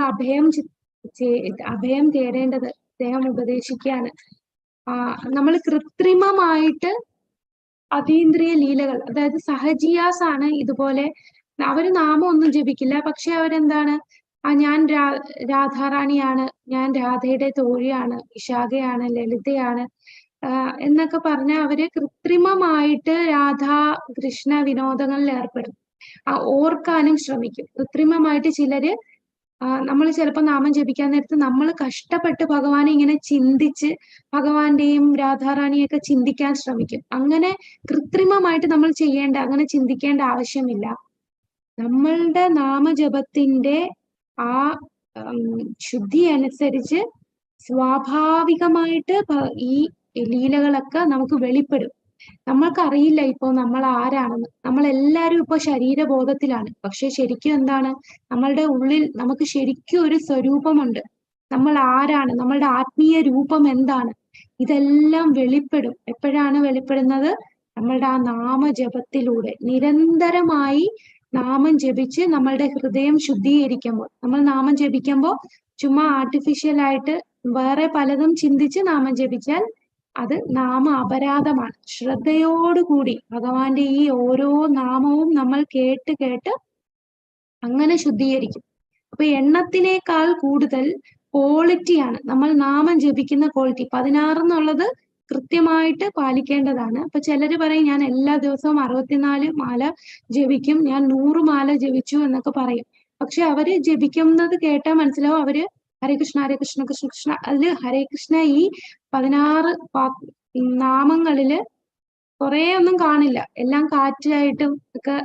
അഭയം തേടേണ്ടത്. അദ്ദേഹം ഉപദേശിക്കുകയാണ്. നമ്മൾ കൃത്രിമമായിട്ട് അതീന്ദ്രിയ ലീലകൾ, അതായത് സഹജിയാസ് ആണ് ഇതുപോലെ. അവര് നാമം ഒന്നും ജപിക്കില്ല, പക്ഷെ അവരെന്താണ്, ഞാൻ രാധാറാണിയാണ്, ഞാൻ രാധയുടെ തോഴിയാണ്, വിശാഖയാണ്, ലളിതയാണ് എന്നൊക്കെ പറഞ്ഞ അവര് കൃത്രിമമായിട്ട് രാധാ കൃഷ്ണ വിനോദങ്ങളിൽ ഏർപ്പെടും. ഓർക്കാനും ശ്രമിക്കും. കൃത്രിമമായിട്ട് ചിലര് നമ്മൾ ചിലപ്പോൾ നാമം ജപിക്കാൻ നേരത്ത് നമ്മൾ കഷ്ടപ്പെട്ട് ഭഗവാനെ ഇങ്ങനെ ചിന്തിച്ച് ഭഗവാന്റെയും രാധാറാണിയൊക്കെ ചിന്തിക്കാൻ ശ്രമിക്കും. അങ്ങനെ കൃത്രിമമായിട്ട് നമ്മൾ അങ്ങനെ ചിന്തിക്കേണ്ട ആവശ്യമില്ല. നമ്മളുടെ നാമജപത്തിന്റെ ആ ശുദ്ധി അനുസരിച്ച് സ്വാഭാവികമായിട്ട് ഈ ലീലകളൊക്കെ നമുക്ക് വെളിപ്പെടും. നമ്മൾക്കറിയില്ല ഇപ്പൊ നമ്മൾ ആരാണെന്ന്. നമ്മളെല്ലാരും ഇപ്പൊ ശരീരബോധത്തിലാണ്. പക്ഷെ ശരിക്കും എന്താണ്, നമ്മളുടെ ഉള്ളിൽ നമുക്ക് ശരിക്കും ഒരു സ്വരൂപമുണ്ട്. നമ്മൾ ആരാണ്, നമ്മളുടെ ആത്മീയ രൂപം എന്താണ്, ഇതെല്ലാം വെളിപ്പെടും. എപ്പോഴാണ് വെളിപ്പെടുന്നത്? നമ്മളുടെ ആ നാമജപത്തിലൂടെ നിരന്തരമായി നാമം ജപിച്ച് നമ്മളുടെ ഹൃദയം ശുദ്ധീകരിക്കുമ്പോൾ. നമ്മൾ നാമം ജപിക്കുമ്പോൾ ചുമ്മാ ആർട്ടിഫിഷ്യൽ ആയിട്ട് വേറെ പലതും ചിന്തിച്ച് നാമം ജപിച്ചാൽ അത് നാമ അപരാധമാണ്. ശ്രദ്ധയോടുകൂടി ഭഗവാന്റെ ഈ ഓരോ നാമവും നമ്മൾ കേട്ട് കേട്ട് അങ്ങനെ ശുദ്ധീകരിക്കും. അപ്പൊ എണ്ണത്തിനേക്കാൾ കൂടുതൽ ക്വാളിറ്റിയാണ് നമ്മൾ നാമം ജപിക്കുന്ന ക്വാളിറ്റി. 16 എന്നുള്ളത് കൃത്യമായിട്ട് പാലിക്കേണ്ടതാണ്. അപ്പൊ ചിലര് പറയും ഞാൻ എല്ലാ ദിവസവും 64 മാല ജപിക്കും, ഞാൻ 100 മാല ജപിച്ചു എന്നൊക്കെ പറയും. പക്ഷെ അവര് ജപിക്കുന്നത് കേട്ടാൽ മനസ്സിലാവും അവര് ഹരേ കൃഷ്ണ കൃഷ്ണ കൃഷ്ണ. അതില് ഹരേ കൃഷ്ണ ഈ 16 നാമങ്ങളില് കുറെ ഒന്നും കാണില്ല. എല്ലാം കാറ്റായിട്ടും ഒക്കെ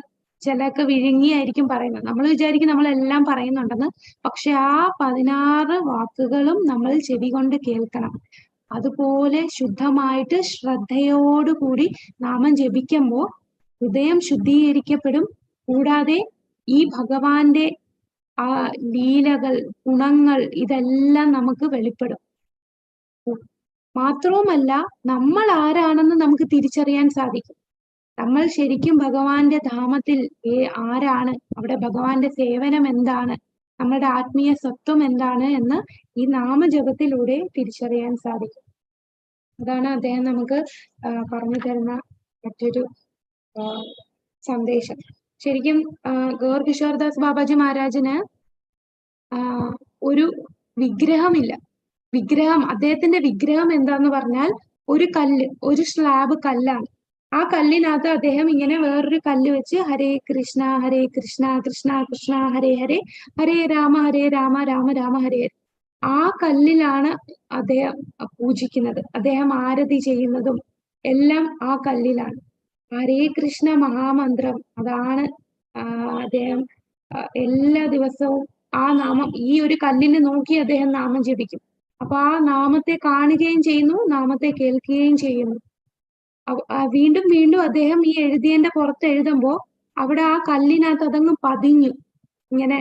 ചിലൊക്കെ വിഴുങ്ങിയായിരിക്കും പറയുന്നത്. നമ്മൾ വിചാരിക്കും നമ്മളെല്ലാം പറയുന്നുണ്ടെന്ന്. പക്ഷെ ആ 16 വാക്കുകളും നമ്മൾ ചെവി കൊണ്ട് കേൾക്കണം. അതുപോലെ ശുദ്ധമായിട്ട് ശ്രദ്ധയോടുകൂടി നാമം ജപിക്കുമ്പോൾ ഹൃദയം ശുദ്ധീകരിക്കപ്പെടും. കൂടാതെ ഈ ഭഗവാന്റെ ആ ലീലകൾ, ഗുണങ്ങൾ ഇതെല്ലാം നമുക്ക് വെളിപ്പെടും. മാത്രവുമല്ല നമ്മൾ ആരാണെന്ന് നമുക്ക് തിരിച്ചറിയാൻ സാധിക്കും. നമ്മൾ ശരിക്കും ഭഗവാന്റെ ധാമത്തിൽ ആരാണ്, അവിടെ ഭഗവാന്റെ സേവനം എന്താണ്, നമ്മുടെ ആത്മീയ സത്വം എന്താണ് എന്ന് ഈ നാമജപത്തിലൂടെ തിരിച്ചറിയാൻ സാധിക്കും. അതാണ് അദ്ദേഹം നമുക്ക് പറഞ്ഞു തരുന്ന മറ്റൊരു സന്ദേശം. ശരിക്കും ഗൗർ കിഷോർദാസ് ബാബാജി മഹാരാജിന് ഒരു വിഗ്രഹമില്ല. അദ്ദേഹത്തിന്റെ വിഗ്രഹം എന്താന്ന് പറഞ്ഞാൽ ഒരു കല്ല്, ഒരു സ്ലാബ് കല്ലാണ്. ആ കല്ലിനകത്ത് അദ്ദേഹം ഇങ്ങനെ വേറൊരു കല്ല് വെച്ച് ഹരേ കൃഷ്ണ കൃഷ്ണ കൃഷ്ണ ഹരേ ഹരേ, ഹരേ രാമ രാമ രാമ ഹരേ ഹരേ. ആ കല്ലിലാണ് അദ്ദേഹം പൂജിക്കുന്നത്. അദ്ദേഹം ആരതി ചെയ്യുന്നതും എല്ലാം ആ കല്ലിലാണ്. ഹരേ കൃഷ്ണ മഹാമന്ത്രം അതാണ് അദ്ദേഹം എല്ലാ ദിവസവും ആ നാമം ഈ ഒരു കല്ലിനെ നോക്കി അദ്ദേഹം നാമം ജപിക്കും. അപ്പൊ ആ നാമത്തെ കാണുകയും ചെയ്യുന്നു, നാമത്തെ കേൾക്കുകയും ചെയ്യുന്നു. വീണ്ടും വീണ്ടും അദ്ദേഹം ഈ എഴുതിയതിന്റെ പുറത്ത് എഴുതുമ്പോ അവിടെ ആ കല്ലിനകത്ത് അതങ്ങ് പതിഞ്ഞു, ഇങ്ങനെ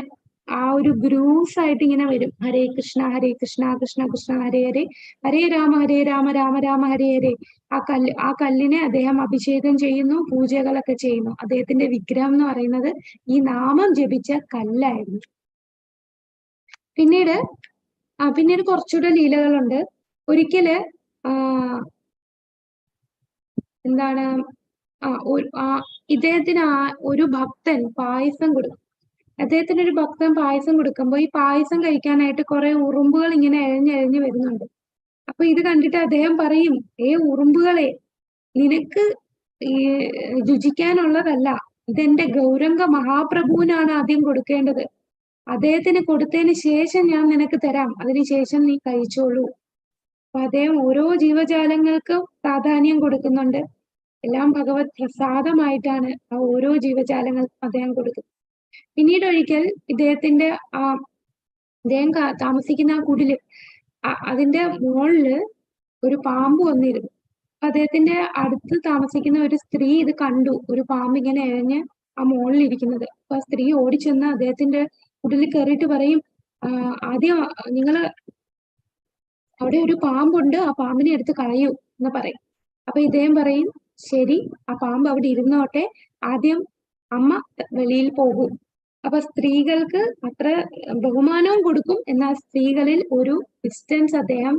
ആ ഒരു ഗ്രൂസ് ആയിട്ട് ഇങ്ങനെ വരും. ഹരേ കൃഷ്ണ കൃഷ്ണ കൃഷ്ണ ഹരേ ഹരേ, ഹരേ രാമ രാമ ഹരേ ഹരേ. ആ കല്ലിനെ അദ്ദേഹം അഭിഷേകം ചെയ്യുന്നു, പൂജകളൊക്കെ ചെയ്യുന്നു. അദ്ദേഹത്തിന്റെ വിഗ്രഹം എന്ന് പറയുന്നത് ഈ നാമം ജപിച്ച കല്ലായിരുന്നു. പിന്നീട് കുറച്ചുകൂടെ ലീലകളുണ്ട്. ഒരിക്കല് എന്താണ് ഇദ്ദേഹത്തിന് ഒരു ഭക്തൻ പായസം കൊടുക്കും. അദ്ദേഹത്തിന് ഒരു ഭക്തൻ പായസം കൊടുക്കുമ്പോൾ ഈ പായസം കഴിക്കാനായിട്ട് കുറെ ഉറുമ്പുകൾ ഇങ്ങനെ എഴഞ്ഞെഴഞ്ഞ് വരുന്നുണ്ട്. അപ്പൊ ഇത് കണ്ടിട്ട് അദ്ദേഹം പറയും, ഉറുമ്പുകളെ, നിനക്ക് രുചിക്കാനുള്ളതല്ല, ഇതെന്റെ ഗൗരംഗ മഹാപ്രഭുവിനാണ് ആദ്യം കൊടുക്കേണ്ടത്. അദ്ദേഹത്തിന് കൊടുത്തതിന് ശേഷം ഞാൻ നിനക്ക് തരാം, അതിനുശേഷം നീ കഴിച്ചോളൂ. അപ്പൊ അദ്ദേഹം ഓരോ ജീവജാലങ്ങൾക്കും പ്രാധാന്യം കൊടുക്കുന്നുണ്ട്. എല്ലാം ഭഗവത് പ്രസാദമായിട്ടാണ് ആ ഓരോ ജീവജാലങ്ങൾക്കും അദ്ദേഹം കൊടുക്കുന്നത്. പിന്നീട് ഒരിക്കൽ അദ്ദേഹം താമസിക്കുന്ന ആ കുടില്, അതിന്റെ മുകളില് ഒരു പാമ്പ് വന്നിരുന്നു. അദ്ദേഹത്തിന്റെ അടുത്ത് താമസിക്കുന്ന ഒരു സ്ത്രീ ഇത് കണ്ടു, ഒരു പാമ്പ് ഇങ്ങനെ എഴഞ്ഞ് ആ മുകളിൽ ഇരിക്കുന്നത്. അപ്പൊ ആ സ്ത്രീ ഓടിച്ചെന്ന് അദ്ദേഹത്തിന്റെ കുടിലിൽ കയറിയിട്ട് പറയും, ആദ്യം നിങ്ങള് അവിടെ ഒരു പാമ്പുണ്ട്, ആ പാമ്പിനെ എടുത്ത് കളയൂ എന്ന് പറയും. അപ്പൊ ഇദ്ദേഹം പറയും, ശരി, ആ പാമ്പ് അവിടെ ഇരുന്നോട്ടെ, ആദ്യം അമ്മ വെളിയിൽ പോകും. അപ്പൊ സ്ത്രീകൾക്ക് അത്ര ബഹുമാനവും കൊടുക്കും, എന്നാൽ സ്ത്രീകളിൽ ഒരു ഡിസ്റ്റൻസ് അദ്ദേഹം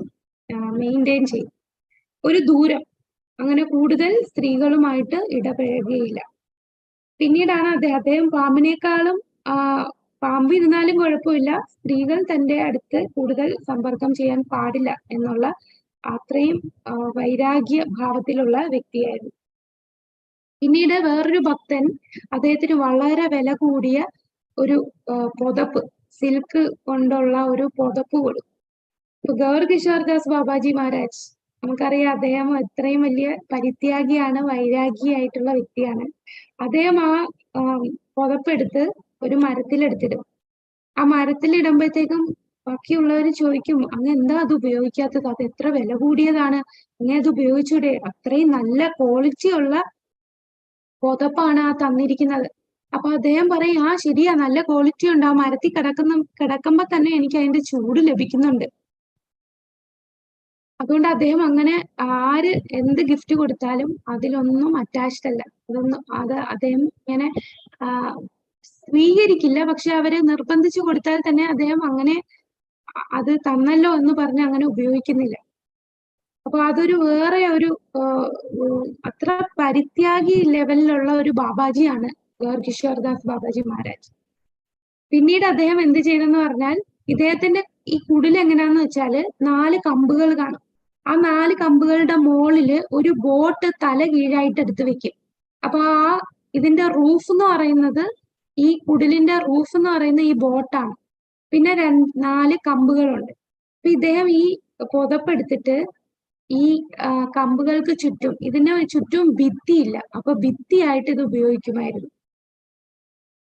മെയിൻറ്റെയിൻ ചെയ്യും, ഒരു ദൂരം. അങ്ങനെ കൂടുതൽ സ്ത്രീകളുമായിട്ട് ഇടപഴകുകയില്ല. പിന്നീടാണ് അദ്ദേഹം പാമ്പിനേക്കാളും പാമ്പ് ഇരുന്നാലും കുഴപ്പമില്ല, സ്ത്രീകൾ തന്റെ അടുത്ത് കൂടുതൽ സമ്പർക്കം ചെയ്യാൻ പാടില്ല എന്നുള്ള അത്രയും വൈരാഗ്യ ഭാവത്തിലുള്ള വ്യക്തിയായിരുന്നു. പിന്നീട് വേറൊരു ഭക്തൻ അദ്ദേഹത്തിന് വളരെ വില കൂടിയ ഒരു പുതപ്പ്, സിൽക്ക് കൊണ്ടുള്ള ഒരു പുതപ്പ് കൊടുക്കും. ഇപ്പൊ ഗൗർ കിഷോർദാസ് ബാബാജി മഹാരാജ് നമുക്കറിയാം, അദ്ദേഹം എത്രയും വലിയ പരിത്യാഗിയാണ്, വൈരാഗിയായിട്ടുള്ള വ്യക്തിയാണ്. അദ്ദേഹം ആ പുതപ്പെടുത്ത് ഒരു മരത്തിലെടുത്തിടും. ആ മരത്തിലിടുമ്പോഴത്തേക്കും ബാക്കിയുള്ളവർ ചോദിക്കും, അങ്ങ് എന്താ അത് ഉപയോഗിക്കാത്തത്, അത് എത്ര വില കൂടിയതാണ്, അങ്ങനെ അത് ഉപയോഗിച്ചൂടെ, അത്രയും നല്ല ക്വാളിറ്റി ഉള്ള പുതപ്പാണ് ആ തന്നിരിക്കുന്നത്. അപ്പൊ അദ്ദേഹം പറയും, ആ ശരിയാ, നല്ല ക്വാളിറ്റി ഉണ്ട്, ആ മരത്തിൽ കിടക്കുമ്പോ തന്നെ എനിക്ക് അതിന്റെ ചൂട് ലഭിക്കുന്നുണ്ട്. അതുകൊണ്ട് അദ്ദേഹം അങ്ങനെ ആര് എന്ത് ഗിഫ്റ്റ് കൊടുത്താലും അതിലൊന്നും അറ്റാച്ച്ഡ് അല്ല. അത് അദ്ദേഹം ഇങ്ങനെ സ്വീകരിക്കില്ല. പക്ഷെ അവരെ നിർബന്ധിച്ചു കൊടുത്താൽ തന്നെ അദ്ദേഹം അങ്ങനെ അത് തന്നല്ലോ എന്ന് പറഞ്ഞ് അങ്ങനെ ഉപയോഗിക്കുന്നില്ല. അപ്പൊ അതൊരു വേറെ ഒരു അത്ര പരിത്യാഗി ലെവലിലുള്ള ഒരു ബാബാജിയാണ് ഗൗർ കിഷോർദാസ് ബാബാജി മഹാരാജ്. പിന്നീട് അദ്ദേഹം എന്ത് ചെയ്തെന്ന് പറഞ്ഞാൽ, ഇദ്ദേഹത്തിന്റെ ഈ കുടിൽ എങ്ങനെയാന്ന് വെച്ചാല് 4 കമ്പുകൾ കാണും. ആ 4 കമ്പുകളുടെ മുകളില് ഒരു ബോട്ട് തല കീഴായിട്ട് എടുത്ത് വെക്കും. അപ്പൊ ഇതിന്റെ റൂഫ് എന്ന് പറയുന്നത്, ഈ കുടിലിന്റെ റൂഫ് എന്ന് പറയുന്ന ഈ ബോട്ടാണ്. പിന്നെ 4 കമ്പുകളുണ്ട്. അപ്പൊ ഇദ്ദേഹം ഈ പുതപ്പെടുത്തിട്ട് ഈ കമ്പുകൾക്ക് ചുറ്റും, ഇതിന് ചുറ്റും ഭിത്തിയില്ല, അപ്പൊ ഭിത്തിയായിട്ട് ഇത് ഉപയോഗിക്കുമായിരുന്നു.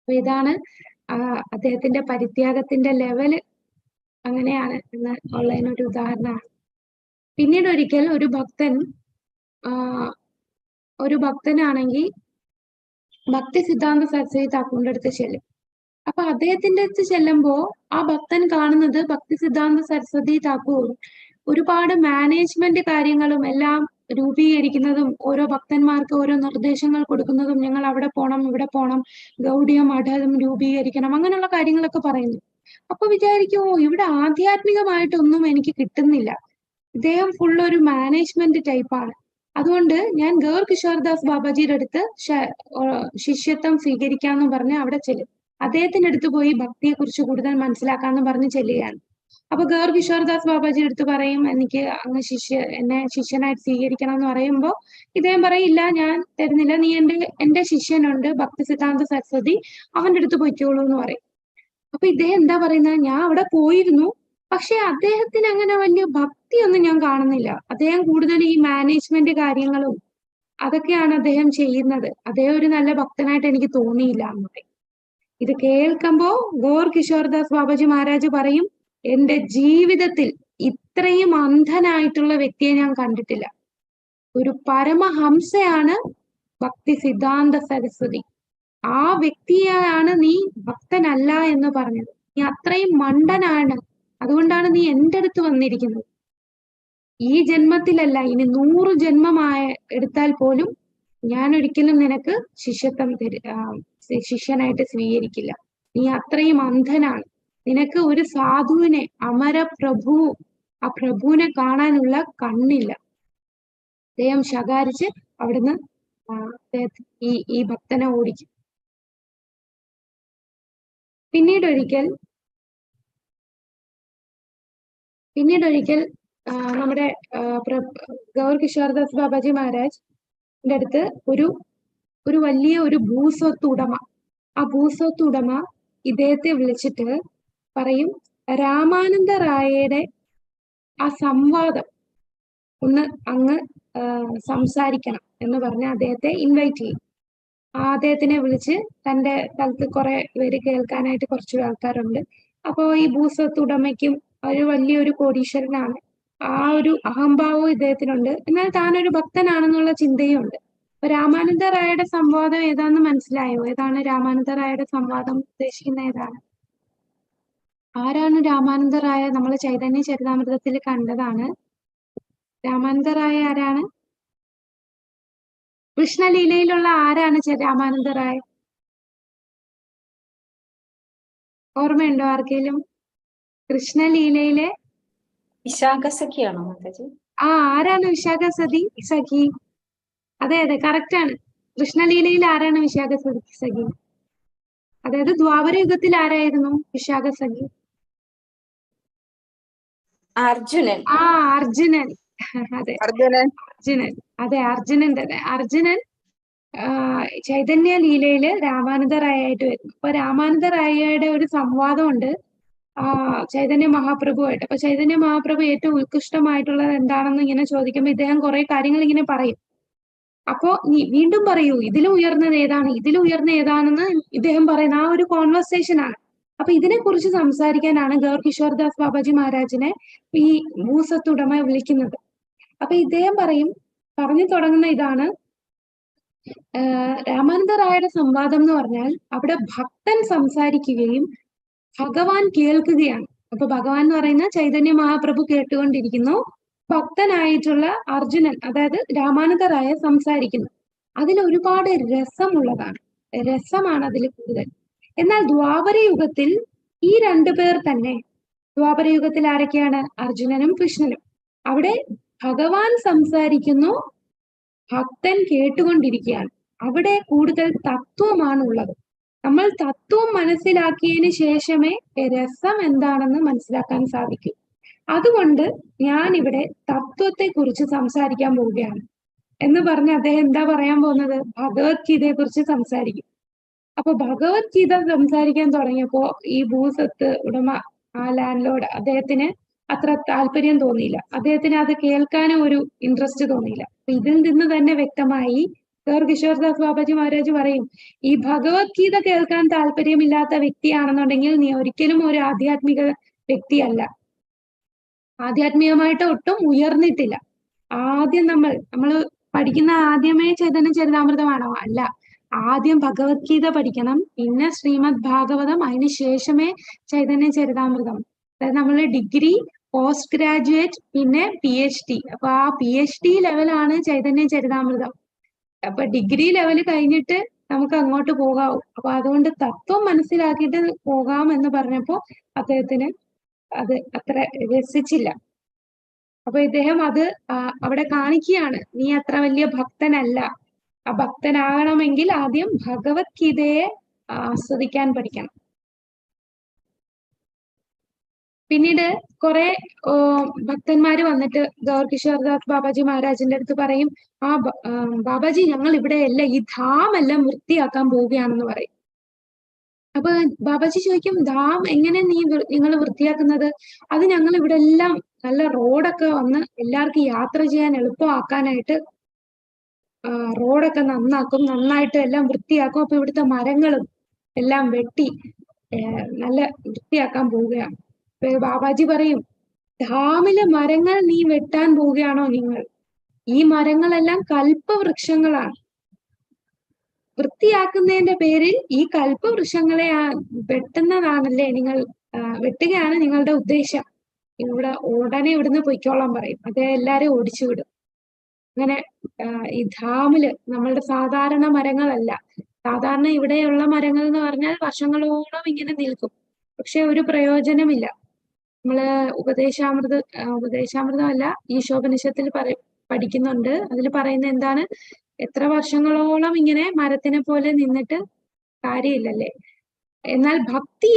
അപ്പൊ ഇതാണ് അദ്ദേഹത്തിന്റെ പരിത്യാഗത്തിന്റെ ലെവല് അങ്ങനെയാണ് എന്ന് ഉള്ളതിനൊരു ഉദാഹരണമാണ്. പിന്നീട് ഒരിക്കൽ ഒരു ഭക്തനാണെങ്കിൽ ഭക്തി സിദ്ധാന്ത സരസ്വതി താക്കൂറിന്റെ അടുത്ത് ചെല്ലും. അപ്പൊ അദ്ദേഹത്തിന്റെ അടുത്ത് ചെല്ലുമ്പോ ആ ഭക്തൻ കാണുന്നത് ഭക്തി സിദ്ധാന്ത സരസ്വതി താക്കൂർ ഒരുപാട് മാനേജ്മെന്റ് കാര്യങ്ങളും എല്ലാം രൂപീകരിക്കുന്നതും, ഓരോ ഭക്തന്മാർക്ക് ഓരോ നിർദ്ദേശങ്ങൾ കൊടുക്കുന്നതും, ഞങ്ങൾ അവിടെ പോണം, ഇവിടെ പോണം, ഗൗഡിയ മഠം രൂപീകരിക്കണം, അങ്ങനെയുള്ള കാര്യങ്ങളൊക്കെ പറയുന്നു. അപ്പൊ വിചാരിക്കുമോ, ഇവിടെ ആധ്യാത്മികമായിട്ടൊന്നും എനിക്ക് കിട്ടുന്നില്ല, ഇദ്ദേഹം ഫുൾ ഒരു മാനേജ്മെന്റ് ടൈപ്പാണ്. അതുകൊണ്ട് ഞാൻ ഗൗർ കിഷോർദാസ് ബാബാജിയുടെ അടുത്ത് ശിഷ്യത്വം സ്വീകരിക്കാന്ന് പറഞ്ഞ് അവിടെ ചെല്ലും. അദ്ദേഹത്തിന്റെ അടുത്ത് പോയി ഭക്തിയെ കുറിച്ച് കൂടുതൽ മനസ്സിലാക്കാന്ന് പറഞ്ഞ് ചെല്ലുകയാണ്. അപ്പൊ ഗൗർ കിഷോർദാസ് ബാബാജിയുടെ അടുത്ത് പറയും, എനിക്ക് അങ്ങ് എന്നെ ശിഷ്യനായിട്ട് സ്വീകരിക്കണം എന്ന് പറയുമ്പോ ഇദ്ദേഹം പറയില്ല, ഞാൻ തരുന്നില്ല, നീ എന്റെ ശിഷ്യനുണ്ട് ഭക്തി സിദ്ധാന്ത സരസ്വതി, അവന്റെ അടുത്ത് പൊയ്ക്കോളൂ എന്ന് പറയും. അപ്പൊ ഇദ്ദേഹം എന്താ പറയുന്നത്, ഞാൻ അവിടെ പോയിരുന്നു, പക്ഷെ അദ്ദേഹത്തിന് അങ്ങനെ വലിയ ഭക്തിയൊന്നും ഞാൻ കാണുന്നില്ല, അദ്ദേഹം കൂടുതൽ ഈ മാനേജ്മെന്റ് കാര്യങ്ങളും അതൊക്കെയാണ് അദ്ദേഹം ചെയ്യുന്നത്, അദ്ദേഹം ഒരു നല്ല ഭക്തനായിട്ട് എനിക്ക് തോന്നിയില്ല എന്ന് പറയും. ഇത് കേൾക്കുമ്പോ ഗൗർ കിഷോർദാസ് ബാബാജി മഹാരാജ് പറയും, എന്റെ ജീവിതത്തിൽ ഇത്രയും അന്ധനായിട്ടുള്ള വ്യക്തിയെ ഞാൻ കണ്ടിട്ടില്ല, ഒരു പരമഹംസയാണ് ഭക്തി സിദ്ധാന്ത സരസ്വതി, ആ വ്യക്തിയാണ് നീ ഭക്തനല്ല എന്ന് പറഞ്ഞത്, നീ അത്രയും മണ്ടനാണ്, അതുകൊണ്ടാണ് നീ എന്റെ അടുത്ത് വന്നിരിക്കുന്നത്. ഈ ജന്മത്തിലല്ല, ഇനി 100 ജന്മമായ എടുത്താൽ പോലും ഞാൻ ഒരിക്കലും നിനക്ക് ശിഷ്യനായിട്ട് സ്വീകരിക്കില്ല, നീ അത്രയും അന്ധനാണ്, നിനക്ക് ഒരു സാധുവിനെ, അമരപ്രഭു, ആ പ്രഭുവിനെ കാണാനുള്ള കണ്ണില്ല. അദ്ദേഹം ശകാരിച്ച് അവിടുന്ന് ഈ ഭക്തനെ ഓടിക്കും. പിന്നീട് ഒരിക്കൽ നമ്മുടെ ഗൗർ കിഷോർദാസ് ബാബാജി മഹാരാജിന്റെ അടുത്ത് ഒരു വലിയ ഒരു ഭൂസ്വത്ത് ഉടമ, ആ ഭൂസ്വത്ത് ഉടമ ഇദ്ദേഹത്തെ വിളിച്ചിട്ട് പറയും, രാമാനന്ദ റായയുടെ ആ സംവാദം ഒന്ന് അങ്ങ് സംസാരിക്കണം എന്ന് പറഞ്ഞ് അദ്ദേഹത്തെ ഇൻവൈറ്റ് ചെയ്യും. അദ്ദേഹത്തിനെ വിളിച്ച് തന്റെ സ്ഥലത്ത് കുറെ പേര് കേൾക്കാനായിട്ട് കുറച്ച് ആൾക്കാരുണ്ട്. അപ്പോ ഈ ഭൂസ്വത്ത് ഉടമയ്ക്കും ഒരു വലിയൊരു കോടീശ്വരനാണ്, ആ ഒരു അഹംഭാവവും ഇദ്ദേഹത്തിനുണ്ട്, എന്നാൽ താനൊരു ഭക്തനാണെന്നുള്ള ചിന്തയും ഉണ്ട്. അപ്പൊ രാമാനന്ദ റായയുടെ സംവാദം ഏതാണെന്ന് മനസ്സിലായോ? ഏതാണ് രാമാനന്ദ റായയുടെ സംവാദം ഉദ്ദേശിക്കുന്ന ഏതാണ്? ആരാണ് രാമാനന്ദ റായ? നമ്മൾ ചൈതന്യ ചരിതാമൃതത്തിൽ കണ്ടതാണ്. രാമാനന്ദ റായ ആരാണ്? കൃഷ്ണലീലയിലുള്ള ആരാണ് രാമാനന്ദ റായ? ഓർമ്മയുണ്ടോ ആർക്കെങ്കിലും? കൃഷ്ണലീലയിലെ വിശാഖ സഖിയാണോ മാതാജി? ആരാണ് വിശാഖ സഖി? അതെ, കറക്റ്റ് ആണ്. കൃഷ്ണലീലയിൽ ആരാണ് വിശാഖ സഖി? അതായത് ദ്വാപര യുഗത്തിൽ ആരായിരുന്നു വിശാഖ സഖി? അർജുനൻ. അർജുനൻ. അതെ, അർജുനൻ ചൈതന്യ ലീലയില് രാമാനന്ദ റായ ആയിട്ട് വരുന്നു. അപ്പൊ രാമാനന്ദ റായയുടെ ഒരു സംവാദമുണ്ട്, ചൈതന്യ മഹാപ്രഭുവായിട്ട്. അപ്പൊ ചൈതന്യ മഹാപ്രഭു ഏറ്റവും ഉത്കൃഷ്ടമായിട്ടുള്ളത് എന്താണെന്ന് ഇങ്ങനെ ചോദിക്കുമ്പോൾ ഇദ്ദേഹം കുറെ കാര്യങ്ങൾ ഇങ്ങനെ പറയും. അപ്പോ നീ വീണ്ടും പറയൂ, ഇതിലും ഉയർന്നത് ഏതാണ്, ഇതിലും ഉയർന്ന ഏതാണെന്ന് ഇദ്ദേഹം പറയുന്ന ആ ഒരു കോൺവെർസേഷൻ ആണ്. അപ്പൊ ഇതിനെക്കുറിച്ച് സംസാരിക്കാനാണ് ഗൗർ കിഷോർദാസ് ബാബാജി മഹാരാജിനെ ഈ ഭൂസത്തുടമ വിളിക്കുന്നത്. അപ്പൊ ഇദ്ദേഹം പറഞ്ഞു തുടങ്ങുന്ന ഇതാണ്, രാമാനന്ദ റായയുടെ സംവാദം എന്ന് പറഞ്ഞാൽ അവിടെ ഭക്തൻ സംസാരിക്കുകയും ഭഗവാൻ കേൾക്കുകയാണ്. അപ്പൊ ഭഗവാൻ എന്ന് പറയുന്ന ചൈതന്യ മഹാപ്രഭു കേട്ടുകൊണ്ടിരിക്കുന്നു, ഭക്തനായിട്ടുള്ള അർജുനൻ അതായത് രാമാനന്ദ റായ സംസാരിക്കുന്നു. അതിൽ ഒരുപാട് രസമുള്ളതാണ്, രസമാണ് അതിൽ കൂടുതൽ. എന്നാൽ ദ്വാപരയുഗത്തിൽ ഈ രണ്ടുപേർ തന്നെ, ദ്വാപരയുഗത്തിൽ ആരൊക്കെയാണ്? അർജുനനും കൃഷ്ണനും. അവിടെ ഭഗവാൻ സംസാരിക്കുന്നു, ഭക്തൻ കേട്ടുകൊണ്ടിരിക്കുകയാണ്. അവിടെ കൂടുതൽ തത്വമാണ് ഉള്ളത്. നമ്മൾ തത്വം മനസ്സിലാക്കിയതിന് ശേഷമേ രസം എന്താണെന്ന് മനസ്സിലാക്കാൻ സാധിക്കൂ. അതുകൊണ്ട് ഞാൻ ഇവിടെ തത്വത്തെ കുറിച്ച് സംസാരിക്കാൻ പോവുകയാണ് എന്ന് പറഞ്ഞ് അദ്ദേഹം എന്താ പറയാൻ പോകുന്നത്? ഭഗവത്ഗീതയെ കുറിച്ച് സംസാരിക്കും. അപ്പൊ ഭഗവത്ഗീത സംസാരിക്കാൻ തുടങ്ങിയപ്പോ ഈ ഭൂസത്ത് ഉടമ, ആ ലാൻഡ് ലോർഡ്, അദ്ദേഹത്തിന് അത്ര താല്പര്യം തോന്നിയില്ല. അദ്ദേഹത്തിന് അത് കേൾക്കാനും ഒരു ഇൻട്രസ്റ്റ് തോന്നിയില്ല. അപ്പൊ ഇതിൽ നിന്ന് തന്നെ വ്യക്തമായി ഗൗർ കിഷോർദാസ് ബാബാജി മഹാരാജ് പറയും, ഈ ഭഗവത്ഗീത കേൾക്കാൻ താല്പര്യമില്ലാത്ത വ്യക്തിയാണെന്നുണ്ടെങ്കിൽ നീ ഒരിക്കലും ഒരു ആധ്യാത്മിക വ്യക്തിയല്ല, ആധ്യാത്മികമായിട്ട് ഒട്ടും ഉയർന്നിട്ടില്ല. ആദ്യം നമ്മൾ പഠിക്കുന്ന ആദ്യമേ ചൈതന്യ ചരിതാമൃതമാണോ? അല്ല, ആദ്യം ഭഗവത്ഗീത പഠിക്കണം, പിന്നെ ശ്രീമദ് ഭാഗവതം, അതിന് ശേഷമേ ചൈതന്യ ചരിതാമൃതം. അതായത് നമ്മൾ ഡിഗ്രി, പോസ്റ്റ് ഗ്രാജുവേറ്റ്, പിന്നെ PhD. അപ്പൊ ആ PhD ലെവലാണ് ചൈതന്യ ചരിതാമൃതം. അപ്പൊ ഡിഗ്രി ലെവൽ കഴിഞ്ഞിട്ട് നമുക്ക് അങ്ങോട്ട് പോകാവൂ. അപ്പൊ അതുകൊണ്ട് തത്വം മനസ്സിലാക്കിയിട്ട് പോകാം എന്ന് പറഞ്ഞപ്പോ അദ്ദേഹത്തിന് അത് അത്ര രസിച്ചില്ല. അപ്പൊ ഇദ്ദേഹം അത് അവിടെ കാണിക്കുകയാണ്, നീ അത്ര വലിയ ഭക്തനല്ല. ആ ഭക്തനാകണമെങ്കിൽ ആദ്യം ഭഗവത്ഗീതയെ ആസ്വദിക്കാൻ പഠിക്കണം. പിന്നീട് കുറെ ഭക്തന്മാര് വന്നിട്ട് ഗൗർ കിഷോർദാസ് ബാബാജി മഹാരാജിന്റെ അടുത്ത് പറയും, ബാബാജി ഞങ്ങൾ ഇവിടെ എല്ലാം ഈ ധാം എല്ലാം വൃത്തിയാക്കാൻ പോവുകയാണെന്ന് പറയും. അപ്പൊ ബാബാജി ചോദിക്കും, ധാം എങ്ങനെ നിങ്ങൾ വൃത്തിയാക്കുന്നത്? അത് ഞങ്ങൾ ഇവിടെ എല്ലാം നല്ല റോഡൊക്കെ വന്ന് എല്ലാവർക്കും യാത്ര ചെയ്യാൻ എളുപ്പമാക്കാനായിട്ട് റോഡൊക്കെ നന്നാക്കും, നന്നായിട്ട് എല്ലാം വൃത്തിയാക്കും. അപ്പൊ ഇവിടുത്തെ മരങ്ങളും എല്ലാം വെട്ടി നല്ല വൃത്തിയാക്കാൻ പോവുകയാണ്. ബാബാജി പറയും, ധാമിലെ മരങ്ങൾ നീ വെട്ടാൻ പോവുകയാണോ നിങ്ങൾ? ഈ മരങ്ങളെല്ലാം കൽപ്പവൃക്ഷങ്ങളാണ്. വൃത്തിയാക്കുന്നതിന്റെ പേരിൽ ഈ കൽപ്പവൃക്ഷങ്ങളെ വെട്ടുന്നതാണല്ലേ നിങ്ങൾ, വെട്ടുകയാണ് നിങ്ങളുടെ ഉദ്ദേശം. ഇവിടെ ഉടനെ ഇവിടുന്ന് പൊയ്ക്കോളാൻ പറയും. അതേ എല്ലാരെയും ഓടിച്ചു വിടും. അങ്ങനെ ഈ ധാമില് നമ്മളുടെ സാധാരണ മരങ്ങളല്ല. സാധാരണ ഇവിടെയുള്ള മരങ്ങൾ എന്ന് പറഞ്ഞാൽ വർഷങ്ങളോളം ഇങ്ങനെ നിൽക്കും, പക്ഷെ ഒരു പ്രയോജനമില്ല. നമ്മള് ഉപദേശാമൃതമല്ല, ഈശോപനിഷത്തിൽ പഠിക്കുന്നുണ്ട്. അതിൽ പറയുന്ന എന്താണ്, എത്ര വർഷങ്ങളോളം ഇങ്ങനെ മരത്തിനെ പോലെ നിന്നിട്ട് കാര്യമില്ലല്ലേ. എന്നാൽ ഭക്തി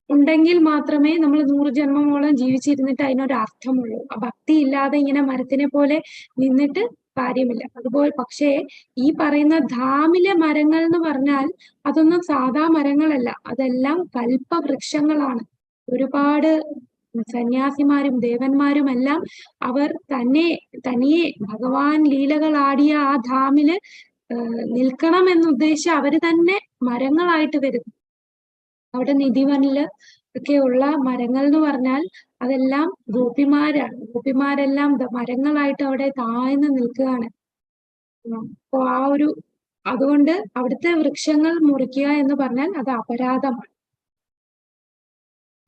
ഉണ്ടെങ്കിൽ മാത്രമേ നമ്മൾ 100 ജന്മമോളം ജീവിച്ചിരുന്നിട്ട് അതിനൊരു അർത്ഥമുള്ളൂ. ആ ഭക്തി ഇല്ലാതെ ഇങ്ങനെ മരത്തിനെ പോലെ നിന്നിട്ട് കാര്യമില്ല. അതുപോലെ പക്ഷേ ഈ പറയുന്ന ധാമിലെ മരങ്ങൾ എന്ന് പറഞ്ഞാൽ അതൊന്നും സാധാ മരങ്ങളല്ല, അതെല്ലാം കൽപ്പവൃക്ഷങ്ങളാണ്. ഒരുപാട് സന്യാസിമാരും ദേവന്മാരും എല്ലാം അവർ തനിയെ ഭഗവാൻ ലീലകളാടിയ ആ ധാമില് നിൽക്കണം എന്നുദ്ദേശിച്ച് അവര് തന്നെ മരങ്ങളായിട്ട് വരുന്നു. അവിടെ നിധിവനില് ഒക്കെ ഉള്ള മരങ്ങൾ എന്ന് പറഞ്ഞാൽ അതെല്ലാം ഗോപിമാരാണ്. ഗോപിമാരെല്ലാം മരങ്ങളായിട്ട് അവിടെ താഴ്ന്നു നിൽക്കുകയാണ്. അപ്പൊ അതുകൊണ്ട് അവിടുത്തെ വൃക്ഷങ്ങൾ മുറിക്കുക എന്ന് പറഞ്ഞാൽ അത് അപരാധമാണ്.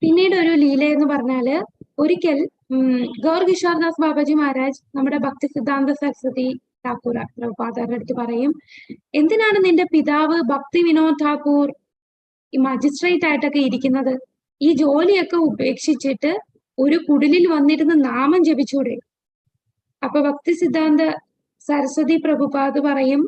പിന്നീട് ഒരു ലീല എന്ന് പറഞ്ഞാല്, ഒരിക്കൽ ഗൗർ കിഷോർദാസ് ബാബാജി മഹാരാജ് നമ്മുടെ ഭക്തി സിദ്ധാന്ത സരസ്വതി ഠാക്കൂർ പ്രഭുപാദരുടെ അടുത്ത് പറയും, എന്തിനാണ് നിന്റെ പിതാവ് ഭക്തി വിനോദ് ഠാക്കൂർ ഈ മജിസ്ട്രേറ്റ് ആയിട്ടൊക്കെ ഇരിക്കുന്നത്? ഈ ജോലിയൊക്കെ ഉപേക്ഷിച്ചിട്ട് ഒരു കുടിലിൽ വന്നിരുന്ന് നാമം ജപിച്ചൂടെ? അപ്പൊ ഭക്തി സിദ്ധാന്ത സരസ്വതി പ്രഭുപാദ് പറയും,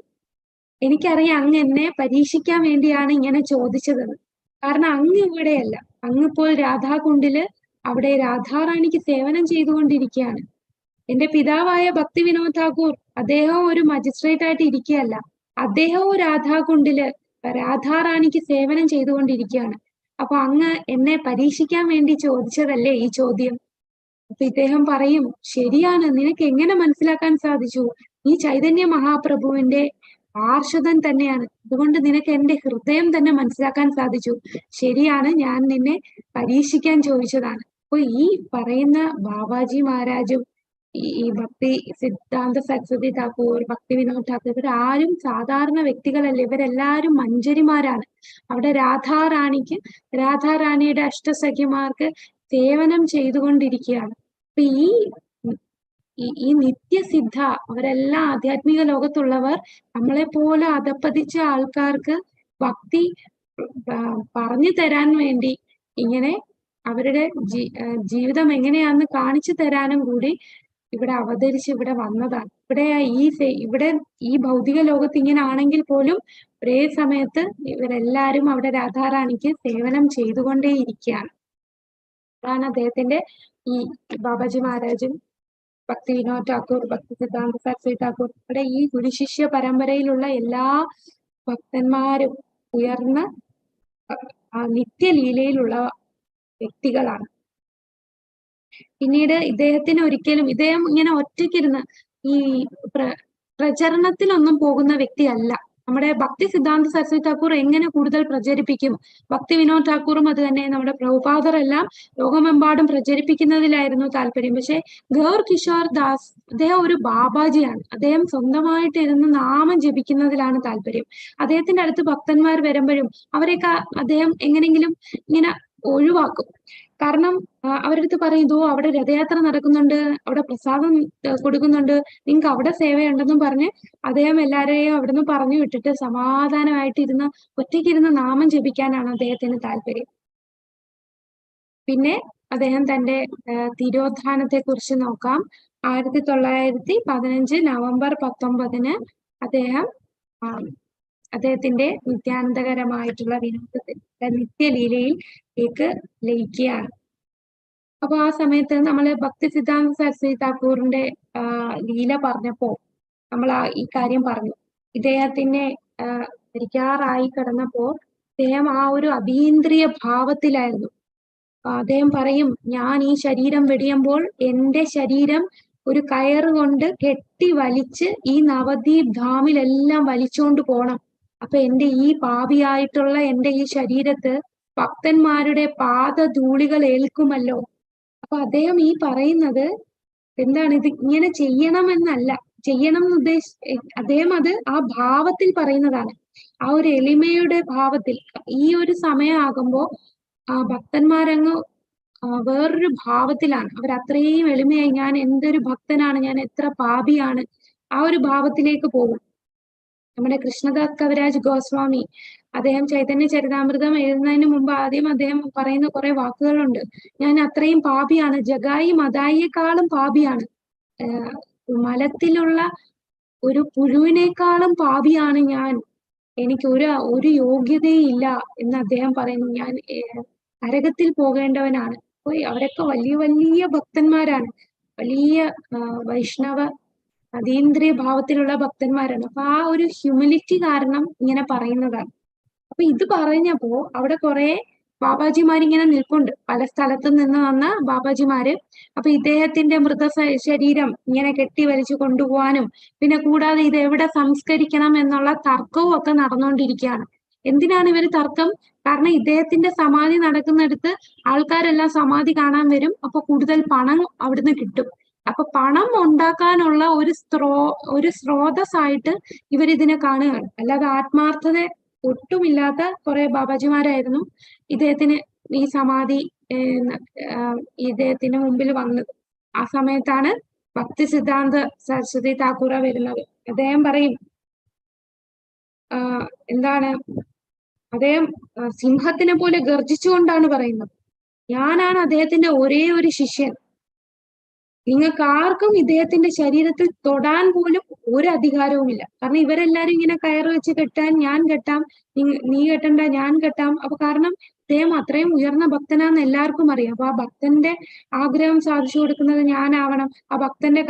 എനിക്കറിയാം അങ്ങ് എന്നെ പരീക്ഷിക്കാൻ വേണ്ടിയാണ് ഇങ്ങനെ ചോദിച്ചതെന്ന്. കാരണം അങ്ങ് ഇവിടെയല്ല, അങ്ങിപ്പോൾ രാധാകുണ്ടില് അവിടെ രാധാറാണിക്ക് സേവനം ചെയ്തുകൊണ്ടിരിക്കുകയാണ്. എന്റെ പിതാവായ ഭക്തി വിനോദ് ഠാക്കൂർ അദ്ദേഹം ഒരു മജിസ്ട്രേറ്റ് ആയിട്ട് ഇരിക്കുകയല്ല, അദ്ദേഹവും രാധാകുണ്ടില് രാധാറാണിക്ക് സേവനം ചെയ്തുകൊണ്ടിരിക്കുകയാണ്. അപ്പൊ അങ്ങ് എന്നെ പരീക്ഷിക്കാൻ വേണ്ടി ചോദിച്ചതല്ലേ ഈ ചോദ്യം? അപ്പൊ ഇദ്ദേഹം പറയും, ശരിയാണ്, നിനക്ക് എങ്ങനെ മനസ്സിലാക്കാൻ സാധിച്ചു? നീ ചൈതന്യ മഹാപ്രഭുവിന്റെ പാർഷദൻ തന്നെയാണ്, അതുകൊണ്ട് നിനക്ക് എന്റെ ഹൃദയം തന്നെ മനസ്സിലാക്കാൻ സാധിച്ചു. ശരിയാണ്, ഞാൻ നിന്നെ പരീക്ഷിക്കാൻ ചോദിച്ചതാണ്. അപ്പൊ ഈ പറയുന്ന ബാബാജി മഹാരാജും ഈ ഭക്തി സിദ്ധാന്ത സരസ്വതി ഠാക്കൂർ, ഭക്തി വിനോദ് ഠാക്കൂർ, ഇവരാരും സാധാരണ വ്യക്തികളല്ല, ഇവരെല്ലാരും മഞ്ചരിമാരാണ്. അവിടെ രാധാറാണിയുടെ അഷ്ടസഖിമാർക്ക് സേവനം ചെയ്തുകൊണ്ടിരിക്കുകയാണ്. അപ്പൊ ഈ നിത്യസിദ്ധ അവരെല്ലാം ആധ്യാത്മിക ലോകത്തുള്ളവർ, നമ്മളെ പോലെ അധപ്പതിച്ച ആൾക്കാർക്ക് ഭക്തി പറഞ്ഞു തരാൻ വേണ്ടി ഇങ്ങനെ അവരുടെ ജീവിതം എങ്ങനെയാന്ന് കാണിച്ചു തരാനും കൂടി ഇവിടെ അവതരിച്ച് ഇവിടെ വന്നതാണ്. ഇവിടെ ഈ ഭൗതിക ലോകത്ത് ഇങ്ങനെ ആണെങ്കിൽ പോലും ഒരേ സമയത്ത് ഇവരെല്ലാരും അവിടെ രാധാറാണിക്ക് സേവനം ചെയ്തുകൊണ്ടേയിരിക്കുകയാണ്. അതാണ് അദ്ദേഹത്തിന്റെ ഈ ബാബാജി മഹാരാജും ഭക്തി വിനോദ് ഠാക്കൂർ, ഭക്തി സിദ്ധാന്ത സരസ്വതി ഠാക്കൂർ, ഇവിടെ ഈ ഗുരുശിഷ്യ പരമ്പരയിലുള്ള എല്ലാ ഭക്തന്മാരും ഉയർന്ന നിത്യലീലയിലുള്ള വ്യക്തികളാണ്. പിന്നീട് ഇദ്ദേഹത്തിന് ഇദ്ദേഹം ഇങ്ങനെ ഒറ്റയ്ക്കിരുന്ന് ഈ പ്രചരണത്തിലൊന്നും പോകുന്ന വ്യക്തിയല്ല. നമ്മുടെ ഭക്തി സിദ്ധാന്ത സരസ്വതി ഠാക്കൂർ എങ്ങനെ കൂടുതൽ പ്രചരിപ്പിക്കും, ഭക്തി വിനോദ് ഠാക്കൂറും അത് തന്നെ, നമ്മുടെ പ്രഭുപാദർ എല്ലാം ലോകമെമ്പാടും പ്രചരിപ്പിക്കുന്നതിലായിരുന്നു താല്പര്യം. പക്ഷെ ഗൗർ കിഷോർ ദാസ് അദ്ദേഹം ഒരു ബാബാജിയാണ്. അദ്ദേഹം സ്വന്തമായിട്ട് ഇരുന്ന് നാമം ജപിക്കുന്നതിലാണ് താല്പര്യം. അദ്ദേഹത്തിന്റെ അടുത്ത് ഭക്തന്മാർ വരുമ്പോഴും അവരെയൊക്കെ അദ്ദേഹം എങ്ങനെയെങ്കിലും ഇങ്ങനെ ഒഴിവാക്കും. കാരണം അവരുടെ അടുത്ത് പറയും, അവിടെ രഥയാത്ര നടക്കുന്നുണ്ട്, അവിടെ പ്രസാദം കൊടുക്കുന്നുണ്ട്, നിങ്ങൾക്ക് അവിടെ സേവയുണ്ടെന്നും പറഞ്ഞ് അദ്ദേഹം എല്ലാവരെയും അവിടെ നിന്ന് പറഞ്ഞു വിട്ടിട്ട് സമാധാനമായിട്ട് ഒറ്റയ്ക്കിരുന്ന് നാമം ജപിക്കാനാണ് അദ്ദേഹത്തിന് താല്പര്യം. പിന്നെ അദ്ദേഹം തന്റെ തിരോധാനത്തെ കുറിച്ച് നോക്കാം. 1915 നവംബർ 19 അദ്ദേഹത്തിന്റെ നിത്യാനന്ദകരമായിട്ടുള്ള വിനോദത്തിന്റെ നിത്യലീലയിലേക്ക് ലയിക്കുകയാണ്. അപ്പൊ ആ സമയത്ത് നമ്മള് ഭക്തി സിദ്ധാന്ത സരസ്വതി ഠാക്കൂറിന്റെ ലീല പറഞ്ഞപ്പോ നമ്മൾ ഈ കാര്യം പറഞ്ഞു. ഇദ്ദേഹത്തിനെ മരിക്കാറായി കിടന്നപ്പോ അദ്ദേഹം ആ ഒരു അതീന്ദ്രിയ ഭാവത്തിലായിരുന്നു. അദ്ദേഹം പറയും, ഞാൻ ഈ ശരീരം വെടിയുമ്പോൾ എന്റെ ശരീരം ഒരു കയറ് കൊണ്ട് കെട്ടി വലിച്ച് ഈ നവദ്വീപ് ധാമിലെല്ലാം വലിച്ചുകൊണ്ട് പോണം. അപ്പൊ എന്റെ ഈ പാപിയായിട്ടുള്ള എന്റെ ഈ ശരീരത്ത് ഭക്തന്മാരുടെ പാദധൂളികൾ ഏൽക്കുമല്ലോ. അപ്പൊ അദ്ദേഹം ഈ പറയുന്നത് എന്താണ്, ഇത് ഇങ്ങനെ ചെയ്യണമെന്നല്ല, ചെയ്യണം എന്ന് അദ്ദേഹം അത് ആ ഭാവത്തിൽ പറയുന്നതാണ്, ആ ഒരു എളിമയുടെ ഭാവത്തിൽ. ഈ ഒരു സമയമാകുമ്പോ ഭക്തന്മാരങ്ങ് വേറൊരു ഭാവത്തിലാണ്, അവരത്രയും എളിമയായി, ഞാൻ എന്തൊരു ഭക്തനാണ്, ഞാൻ എത്ര പാപിയാണ്, ആ ഒരു ഭാവത്തിലേക്ക് പോകും. നമ്മുടെ കൃഷ്ണദാസ് കവിരാജ് ഗോസ്വാമി അദ്ദേഹം ചൈതന്യ ചരിതാമൃതം എഴുതുന്നതിന് മുമ്പ് ആദ്യം അദ്ദേഹം പറയുന്ന കുറെ വാക്കുകളുണ്ട്. ഞാൻ അത്രയും പാപിയാണ്, ജഗായി മതായിയെക്കാളും പാപിയാണ്, മലത്തിലുള്ള ഒരു പുഴുവിനേക്കാളും പാപിയാണ് ഞാൻ, എനിക്ക് ഒരു യോഗ്യതയില്ല എന്ന് അദ്ദേഹം പറയുന്നു. ഞാൻ നരകത്തിൽ പോകേണ്ടവനാണ്. അവരൊക്കെ വലിയ വലിയ ഭക്തന്മാരാണ്, വലിയ വൈഷ്ണവ അതീന്ദ്രിയ ഭാവത്തിലുള്ള ഭക്തന്മാരാണ്. അപ്പൊ ആ ഒരു ഹ്യൂമിലിറ്റി കാരണം ഇങ്ങനെ പറയുന്നതാണ്. അപ്പൊ ഇത് പറഞ്ഞപ്പോ അവിടെ കുറെ ബാബാജിമാരിങ്ങനെ നിൽപ്പുണ്ട്, പല സ്ഥലത്തു നിന്ന് വന്ന ബാബാജിമാര്. അപ്പൊ ഇദ്ദേഹത്തിന്റെ ശരീരം ഇങ്ങനെ കെട്ടി വലിച്ചു കൊണ്ടുപോകാനും പിന്നെ കൂടാതെ ഇത് എവിടെ സംസ്കരിക്കണം എന്നുള്ള തർക്കവും ഒക്കെ നടന്നുകൊണ്ടിരിക്കുകയാണ്. എന്തിനാണ് ഇവര് തർക്കം? കാരണം ഇദ്ദേഹത്തിന്റെ സമാധി നടക്കുന്നിടത്ത് ആൾക്കാരെല്ലാം സമാധി കാണാൻ വരും, അപ്പൊ കൂടുതൽ പണം അവിടുന്ന് കിട്ടും. അപ്പൊ പണം ഉണ്ടാക്കാനുള്ള ഒരു സ്രോതസ്സായിട്ട് ഇവരിതിനെ കാണുകയാണ്. അല്ലാതെ ആത്മാർത്ഥത ഒട്ടുമില്ലാത്ത കുറെ ബാബാജിമാരായിരുന്നു ഇദ്ദേഹത്തിന് ഈ സമാധി ഇദ്ദേഹത്തിന് മുമ്പിൽ വന്നത്. ആ സമയത്താണ് ഭക്തി സിദ്ധാന്ത സരസ്വതി ഠാക്കൂർ വരുന്നത്. അദ്ദേഹം പറയും, എന്താണ്, അദ്ദേഹം സിംഹത്തിനെ പോലെ ഗർജിച്ചുകൊണ്ടാണ് പറയുന്നത്, ഞാനാണ് അദ്ദേഹത്തിന്റെ ഒരേ ഒരു ശിഷ്യൻ, നിങ്ങൾക്ക് ആർക്കും ഇദ്ദേഹത്തിന്റെ ശരീരത്തിൽ തൊടാൻ പോലും ഒരു അധികാരവുമില്ല. കാരണം ഇവരെല്ലാരും ഇങ്ങനെ കയറ് വെച്ച് കെട്ടാൻ, ഞാൻ കെട്ടാം, നീ കെട്ടണ്ട, ഞാൻ കെട്ടാം. അപ്പൊ കാരണം അദ്ദേഹം അത്രയും ഉയർന്ന ഭക്തനാന്ന് എല്ലാവർക്കും അറിയാം. അപ്പൊ ആ ഭക്തന്റെ ആഗ്രഹം സാധിച്ചു കൊടുക്കുന്നത് ഞാനാവണം, ആ ഭക്തന്റെ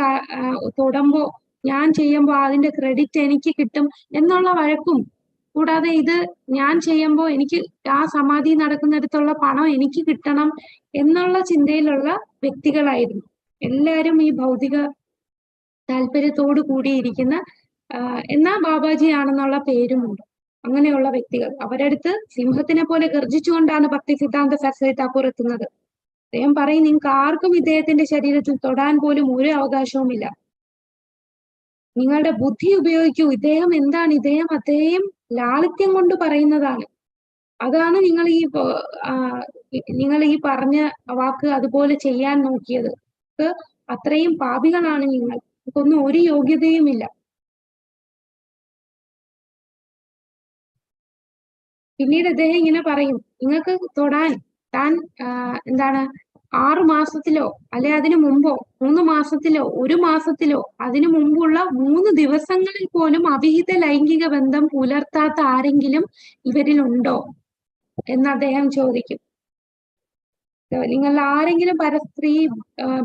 തൊടുമ്പോ ഞാൻ ചെയ്യുമ്പോ അതിന്റെ ക്രെഡിറ്റ് എനിക്ക് കിട്ടും എന്നുള്ള വഴക്കും കൂടാതെ ഇത് ഞാൻ ചെയ്യുമ്പോൾ എനിക്ക് ആ സമാധി നടക്കുന്നിടത്തുള്ള പണം എനിക്ക് കിട്ടണം എന്നുള്ള ചിന്തയിലുള്ള വ്യക്തികളായിരുന്നു. എല്ലാവരും ഈ ഭൗതിക താല്പര്യത്തോടു കൂടിയിരിക്കുന്ന എന്നാ ബാബാജി ആണെന്നുള്ള പേരുമുണ്ട്. അങ്ങനെയുള്ള വ്യക്തികൾ അവരടുത്ത് സിംഹത്തിനെ പോലെ ഗർജിച്ചുകൊണ്ടാണ് ഭക്തി സിദ്ധാന്ത സരസ്വതി താക്കൂർ എത്തുന്നത്. അദ്ദേഹം പറയും, നിങ്ങൾക്ക് ആർക്കും ഇദ്ദേഹത്തിന്റെ ശരീരത്തിൽ തൊടാൻ പോലും ഒരു അവകാശവുമില്ല. നിങ്ങളുടെ ബുദ്ധി ഉപയോഗിക്കൂ. ഇദ്ദേഹം എന്താണ്? അദ്ദേഹം ലാളിത്യം കൊണ്ട് പറയുന്നതാണ്. അതാണ് നിങ്ങൾ ഈ പറഞ്ഞ വാക്ക് അതുപോലെ ചെയ്യാൻ നോക്കിയത്. അത്രയും പാപികളാണ് നിങ്ങൾ. ഒന്നും ഒരു യോഗ്യതയുമില്ല. പിന്നീട് അദ്ദേഹം ഇങ്ങനെ പറയും, നിങ്ങൾക്ക് തൊടാൻ താൻ എന്താണ് 6 മാസത്തിലോ അല്ലെ അതിനു മുമ്പോ 3 മാസത്തിലോ 1 മാസത്തിലോ അതിനു മുമ്പുള്ള 3 ദിവസങ്ങളിൽ പോലും അവിഹിത ലൈംഗിക ബന്ധം പുലർത്താത്ത ആരെങ്കിലും ഇവരിലുണ്ടോ എന്ന് അദ്ദേഹം ചോദിക്കും. നിങ്ങൾ ആരെങ്കിലും പരസ്ത്രീ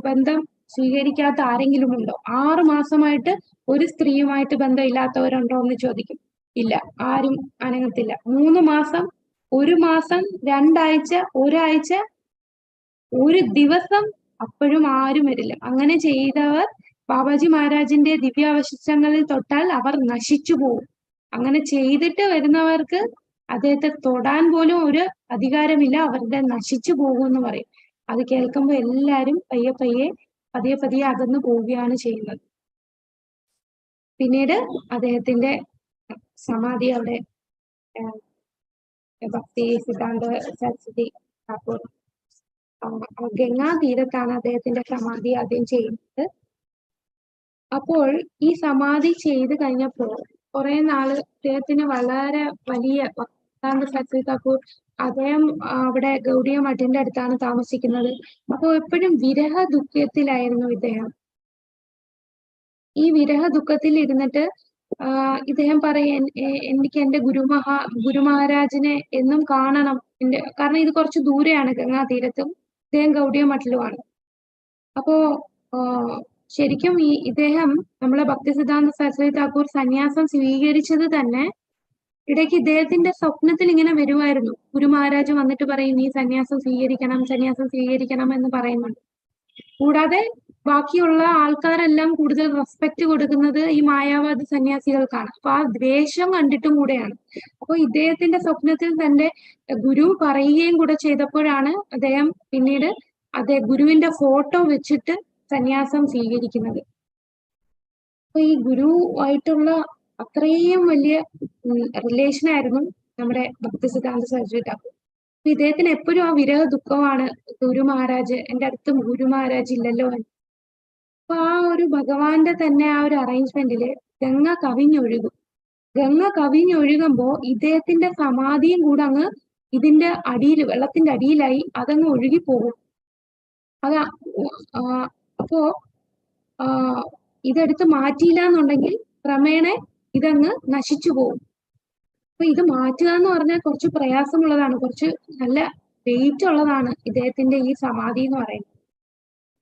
ബന്ധം സ്വീകരിക്കാത്ത ആരെങ്കിലും ഉണ്ടോ? 6 മാസമായിട്ട് ഒരു സ്ത്രീയുമായിട്ട് ബന്ധമില്ലാത്തവരുണ്ടോ എന്ന് ചോദിക്കും. ഇല്ല, ആരും അനങ്ങത്തില്ല. 3 മാസം, 1 മാസം, 2 ആഴ്ച, ഒരാഴ്ച, 1 ദിവസം, അപ്പോഴും ആരും വരില്ല. അങ്ങനെ ചെയ്തവർ ബാബാജി മഹാരാജിന്റെ ദിവ്യാവശിഷ്ടങ്ങളിൽ തൊട്ടാൽ അവർ നശിച്ചു പോകും. അങ്ങനെ ചെയ്തിട്ട് വരുന്നവർക്ക് അദ്ദേഹത്തെ തൊടാൻ പോലും ഒരു അധികാരമില്ല, അവരുടെ നശിച്ചു പോകും എന്ന് പറയും. അത് കേൾക്കുമ്പോൾ എല്ലാവരും പതിയെ അകന്നു പോവുകയാണ് ചെയ്യുന്നത്. പിന്നീട് അദ്ദേഹത്തിന്റെ സമാധി അവിടെ ഭക്തി സിദ്ധാന്ത സരസ്വതി താക്കൂർ ഗംഗാ തീരത്താണ് അദ്ദേഹത്തിന്റെ സമാധി ആദ്യം ചെയ്യുന്നത്. അപ്പോൾ ഈ സമാധി ചെയ്ത് കഴിഞ്ഞപ്പോൾ കുറെ നാള് അദ്ദേഹത്തിന് വളരെ വലിയ സിദ്ധാന്ത സരസ്വതി താക്കൂർ അദ്ദേഹം അവിടെ ഗൗഡിയ മഠിന്റെ അടുത്താണ് താമസിക്കുന്നത്. അപ്പോൾ എപ്പോഴും വിരഹ ദുഃഖത്തിലായിരുന്നു ഇദ്ദേഹം. ഈ വിരഹ ദുഃഖത്തിൽ ഇരുന്നിട്ട് ഇദ്ദേഹം പറയും, എനിക്ക് എന്റെ ഗുരു മഹാരാജിനെ എന്നും കാണണം. കാരണം ഇത് കുറച്ച് ദൂരെയാണ്, ഗംഗാ തീരത്തും ഇദ്ദേഹം ഗൗഡിയ മഠിലുമാണ്. അപ്പോ ശരിക്കും ഇദ്ദേഹം നമ്മളെ ഭക്തി സിദ്ധാന്ത സരസ്വതി താക്കൂർ സന്യാസം സ്വീകരിച്ചത് തന്നെ ഇടയ്ക്ക് ഇദ്ദേഹത്തിന്റെ സ്വപ്നത്തിൽ ഇങ്ങനെ വരുമായിരുന്നു. ഗുരു മഹാരാജ് വന്നിട്ട് പറയും, നീ സന്യാസം സ്വീകരിക്കണം എന്ന് പറയുന്നുണ്ട്. കൂടാതെ ബാക്കിയുള്ള ആൾക്കാരെല്ലാം കൂടുതൽ റെസ്പെക്ട് കൊടുക്കുന്നത് ഈ മായാവാദി സന്യാസികൾക്കാണ്. അപ്പൊ ആ ദ്വേഷം കണ്ടിട്ടും കൂടെയാണ്. അപ്പൊ ഇദ്ദേഹത്തിന്റെ സ്വപ്നത്തിൽ തന്റെ ഗുരു പറയുകയും കൂടെ ചെയ്തപ്പോഴാണ് അദ്ദേഹം പിന്നീട് ഗുരുവിന്റെ ഫോട്ടോ വെച്ചിട്ട് സന്യാസം സ്വീകരിക്കുന്നത്. അപ്പൊ ഈ ഗുരുവായിട്ടുള്ള അത്രയും വലിയ റിലേഷൻ ആയിരുന്നു നമ്മുടെ ഭക്തി സിദ്ധാന്ത സരസ്വതി താക്കൂർ. അപ്പൊ ഇദ്ദേഹത്തിന് എപ്പോഴും ആ വിരഹ ദുഃഖമാണ്, ഗുരു മഹാരാജ് എന്റെ അടുത്ത് ഗുരു മഹാരാജ് ഇല്ലല്ലോ എന്ന്. അപ്പൊ ആ ഒരു ഭഗവാന്റെ തന്നെ ആ ഒരു അറേഞ്ച്മെന്റില് ഗംഗ കവിഞ്ഞൊഴുകുമ്പോ ഇദ്ദേഹത്തിന്റെ സമാധിയും കൂടെ അങ്ങ് ഇതിന്റെ അടിയിൽ, വെള്ളത്തിന്റെ അടിയിലായി അതങ്ങ് ഒഴുകി പോകും. അപ്പോ ഇതെടുത്ത് മാറ്റിയില്ല എന്നുണ്ടെങ്കിൽ ക്രമേണ ഇതങ്ങ് നശിച്ചു പോകും. അപ്പൊ ഇത് മാറ്റുക എന്ന് പറഞ്ഞാൽ കുറച്ച് പ്രയാസമുള്ളതാണ്, കുറച്ച് നല്ല വെയിറ്റ് ഉള്ളതാണ് ഇദ്ദേഹത്തിന്റെ ഈ സമാധി എന്ന് പറയുന്നത്.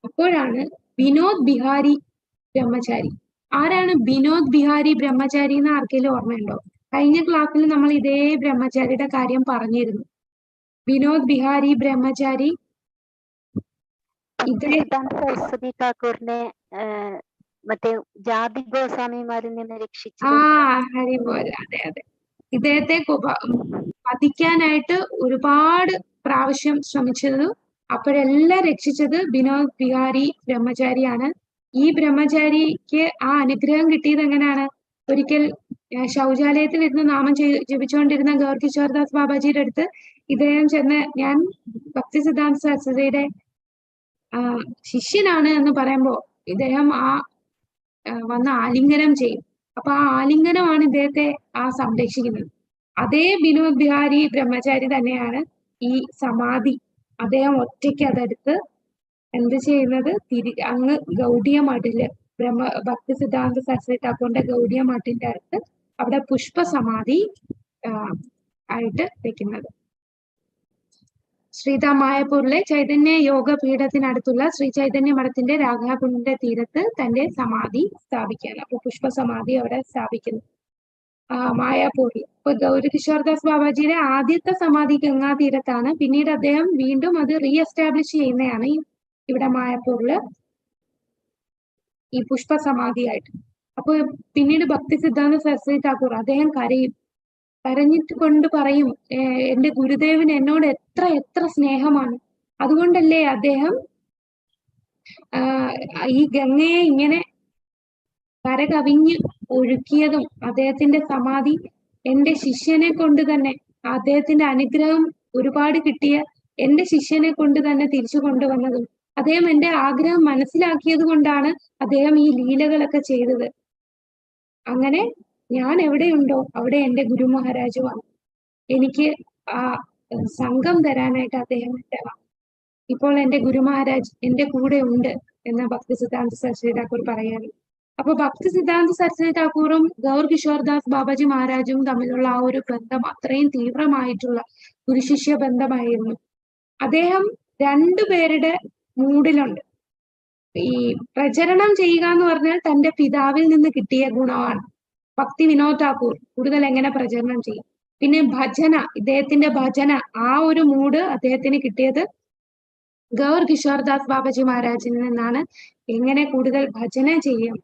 അപ്പോഴാണ് വിനോദ് ബിഹാരി ബ്രഹ്മചാരി. ആരാണ് വിനോദ് ബിഹാരി ബ്രഹ്മചാരി എന്ന് ആർക്കെങ്കിലും ഓർമ്മയുണ്ടോ? കഴിഞ്ഞ ക്ലാസ്സിൽ നമ്മൾ ഇതേ ബ്രഹ്മചാരിയുടെ കാര്യം പറഞ്ഞിരുന്നു. വിനോദ് ബിഹാരി ബ്രഹ്മചാരി സിദ്ധാന്ത സരസ്വതി താക്കൂറിനെ മറ്റേ ജാതി ഗോസ്വാമിമാരിൽ നിന്ന് രക്ഷിച്ചു. ഹരിബോൽ. അതെ. ഇദ്ദേഹത്തെ വധിക്കാനായിട്ട് ഒരുപാട് പ്രാവശ്യം ശ്രമിച്ചത്, അപ്പോഴെല്ലാം രക്ഷിച്ചത് വിനോദ് ബിഹാരി ബ്രഹ്മചാരിയാണ്. ഈ ബ്രഹ്മചാരിക്ക് ആ അനുഗ്രഹം കിട്ടിയത് എങ്ങനെയാണ്? ഒരിക്കൽ ശൗചാലയത്തിൽ ഇരുന്ന് നാമം ജപിച്ചുകൊണ്ടിരുന്ന ഗൗർ കിശോർദാസ് ബാബാജിയുടെ അടുത്ത് ഇദ്ദേഹം ചെന്ന്, ഞാൻ ഭക്തി സിദ്ധാന്ത സരസ്വതിയുടെ ശിഷ്യനാണ് എന്ന് പറയുമ്പോ ഇദ്ദേഹം വന്ന് ആലിംഗനം ചെയ്യും. അപ്പൊ ആ ആലിംഗനമാണ് ഇദ്ദേഹത്തെ സംരക്ഷിക്കുന്നത്. അതേ വിനോദ് ബിഹാരി ബ്രഹ്മചാരി തന്നെയാണ് ഈ സമാധി അദ്ദേഹം ഒറ്റയ്ക്ക് അതെടുത്ത് എന്ത് ചെയ്യുന്നത്, അങ്ങ് ഗൗഡിയ മഠില് ഭക്തി സിദ്ധാന്ത സരസ്വതി താക്കൂറിന്റെ ഗൗഡിയ മഠിന്റെ അടുത്ത് അവിടെ പുഷ്പ സമാധി ആയിട്ട് വെക്കുന്നത്. ശ്രീധാം മായപ്പൂരിലെ ചൈതന്യ യോഗ പീഠത്തിനടുത്തുള്ള ശ്രീ ചൈതന്യ മഠത്തിന്റെ രാഘാകുണ്ടിന്റെ തീരത്ത് തന്റെ സമാധി സ്ഥാപിക്കുകയാണ്. അപ്പൊ പുഷ്പ സമാധി അവിടെ സ്ഥാപിക്കുന്നു മായാപൂരിൽ. ഇപ്പൊ ഗൗരി കിഷോർദാസ് ബാബാജിയുടെ ആദ്യത്തെ സമാധി ഗംഗാ തീരത്താണ്. പിന്നീട് അദ്ദേഹം വീണ്ടും അത് റീ എസ്റ്റാബ്ലിഷ് ചെയ്യുന്നതാണ് ഇവിടെ മായപ്പൂരില് ഈ പുഷ്പ സമാധിയായിട്ട്. അപ്പൊ പിന്നീട് ഭക്തി സിദ്ധാന്ത സരസ്വതി താക്കൂർ അദ്ദേഹം കരഞ്ഞിട്ട് കൊണ്ട് പറയും, എന്റെ ഗുരുദേവന് എന്നോട് എത്ര എത്ര സ്നേഹമാണ്, അതുകൊണ്ടല്ലേ അദ്ദേഹം ഈ ഗംഗയെ ഇങ്ങനെ കരകവിഞ്ഞ് ഒഴുക്കിയതും അദ്ദേഹത്തിന്റെ സമാധി എന്റെ ശിഷ്യനെ കൊണ്ട് തന്നെ, അദ്ദേഹത്തിന്റെ അനുഗ്രഹം ഒരുപാട് കിട്ടിയ എന്റെ ശിഷ്യനെ കൊണ്ട് തന്നെ തിരിച്ചു കൊണ്ടുവന്നതും അദ്ദേഹം എന്റെ ആഗ്രഹം മനസ്സിലാക്കിയത് കൊണ്ടാണ് അദ്ദേഹം ഈ ലീലകളൊക്കെ ചെയ്തത്. അങ്ങനെ ഞാൻ എവിടെയുണ്ടോ അവിടെ എന്റെ ഗുരു മഹാരാജുവാണ്. എനിക്ക് ആ സംഘം തരാനായിട്ട് അദ്ദേഹം ഇപ്പോൾ എന്റെ ഗുരു മഹാരാജ് എന്റെ കൂടെ ഉണ്ട് എന്ന് ഭക്തി സിദ്ധാന്ത സരസ്വതി താക്കൂർ പറയാറ്. അപ്പൊ ഭക്തി സിദ്ധാന്ത സരസ്വതി താക്കൂറും ഗൗർ കിഷോർദാസ് ബാബാജി മഹാരാജും തമ്മിലുള്ള ആ ഒരു ബന്ധം അത്രയും തീവ്രമായിട്ടുള്ള ഗുരുശിഷ്യ ബന്ധമായിരുന്നു. അദ്ദേഹം രണ്ടുപേരുടെ മൂഡിലുണ്ട്. ഈ പ്രചരണം ചെയ്യുക എന്ന് പറഞ്ഞാൽ തന്റെ പിതാവിൽ നിന്ന് കിട്ടിയ ഗുണമാണ്. ഭക്തി വിനോദ് ഠാക്കൂർ കൂടുതൽ എങ്ങനെ പ്രചരണം ചെയ്യും. പിന്നെ ഭജന, ഇദ്ദേഹത്തിന്റെ ഭജന, ആ ഒരു മൂഡ് അദ്ദേഹത്തിന് കിട്ടിയത് ഗൗർ കിഷോർദാസ് ബാബാജി മഹാരാജിൽ നിന്നാണ്. എങ്ങനെ കൂടുതൽ ഭജന ചെയ്യും,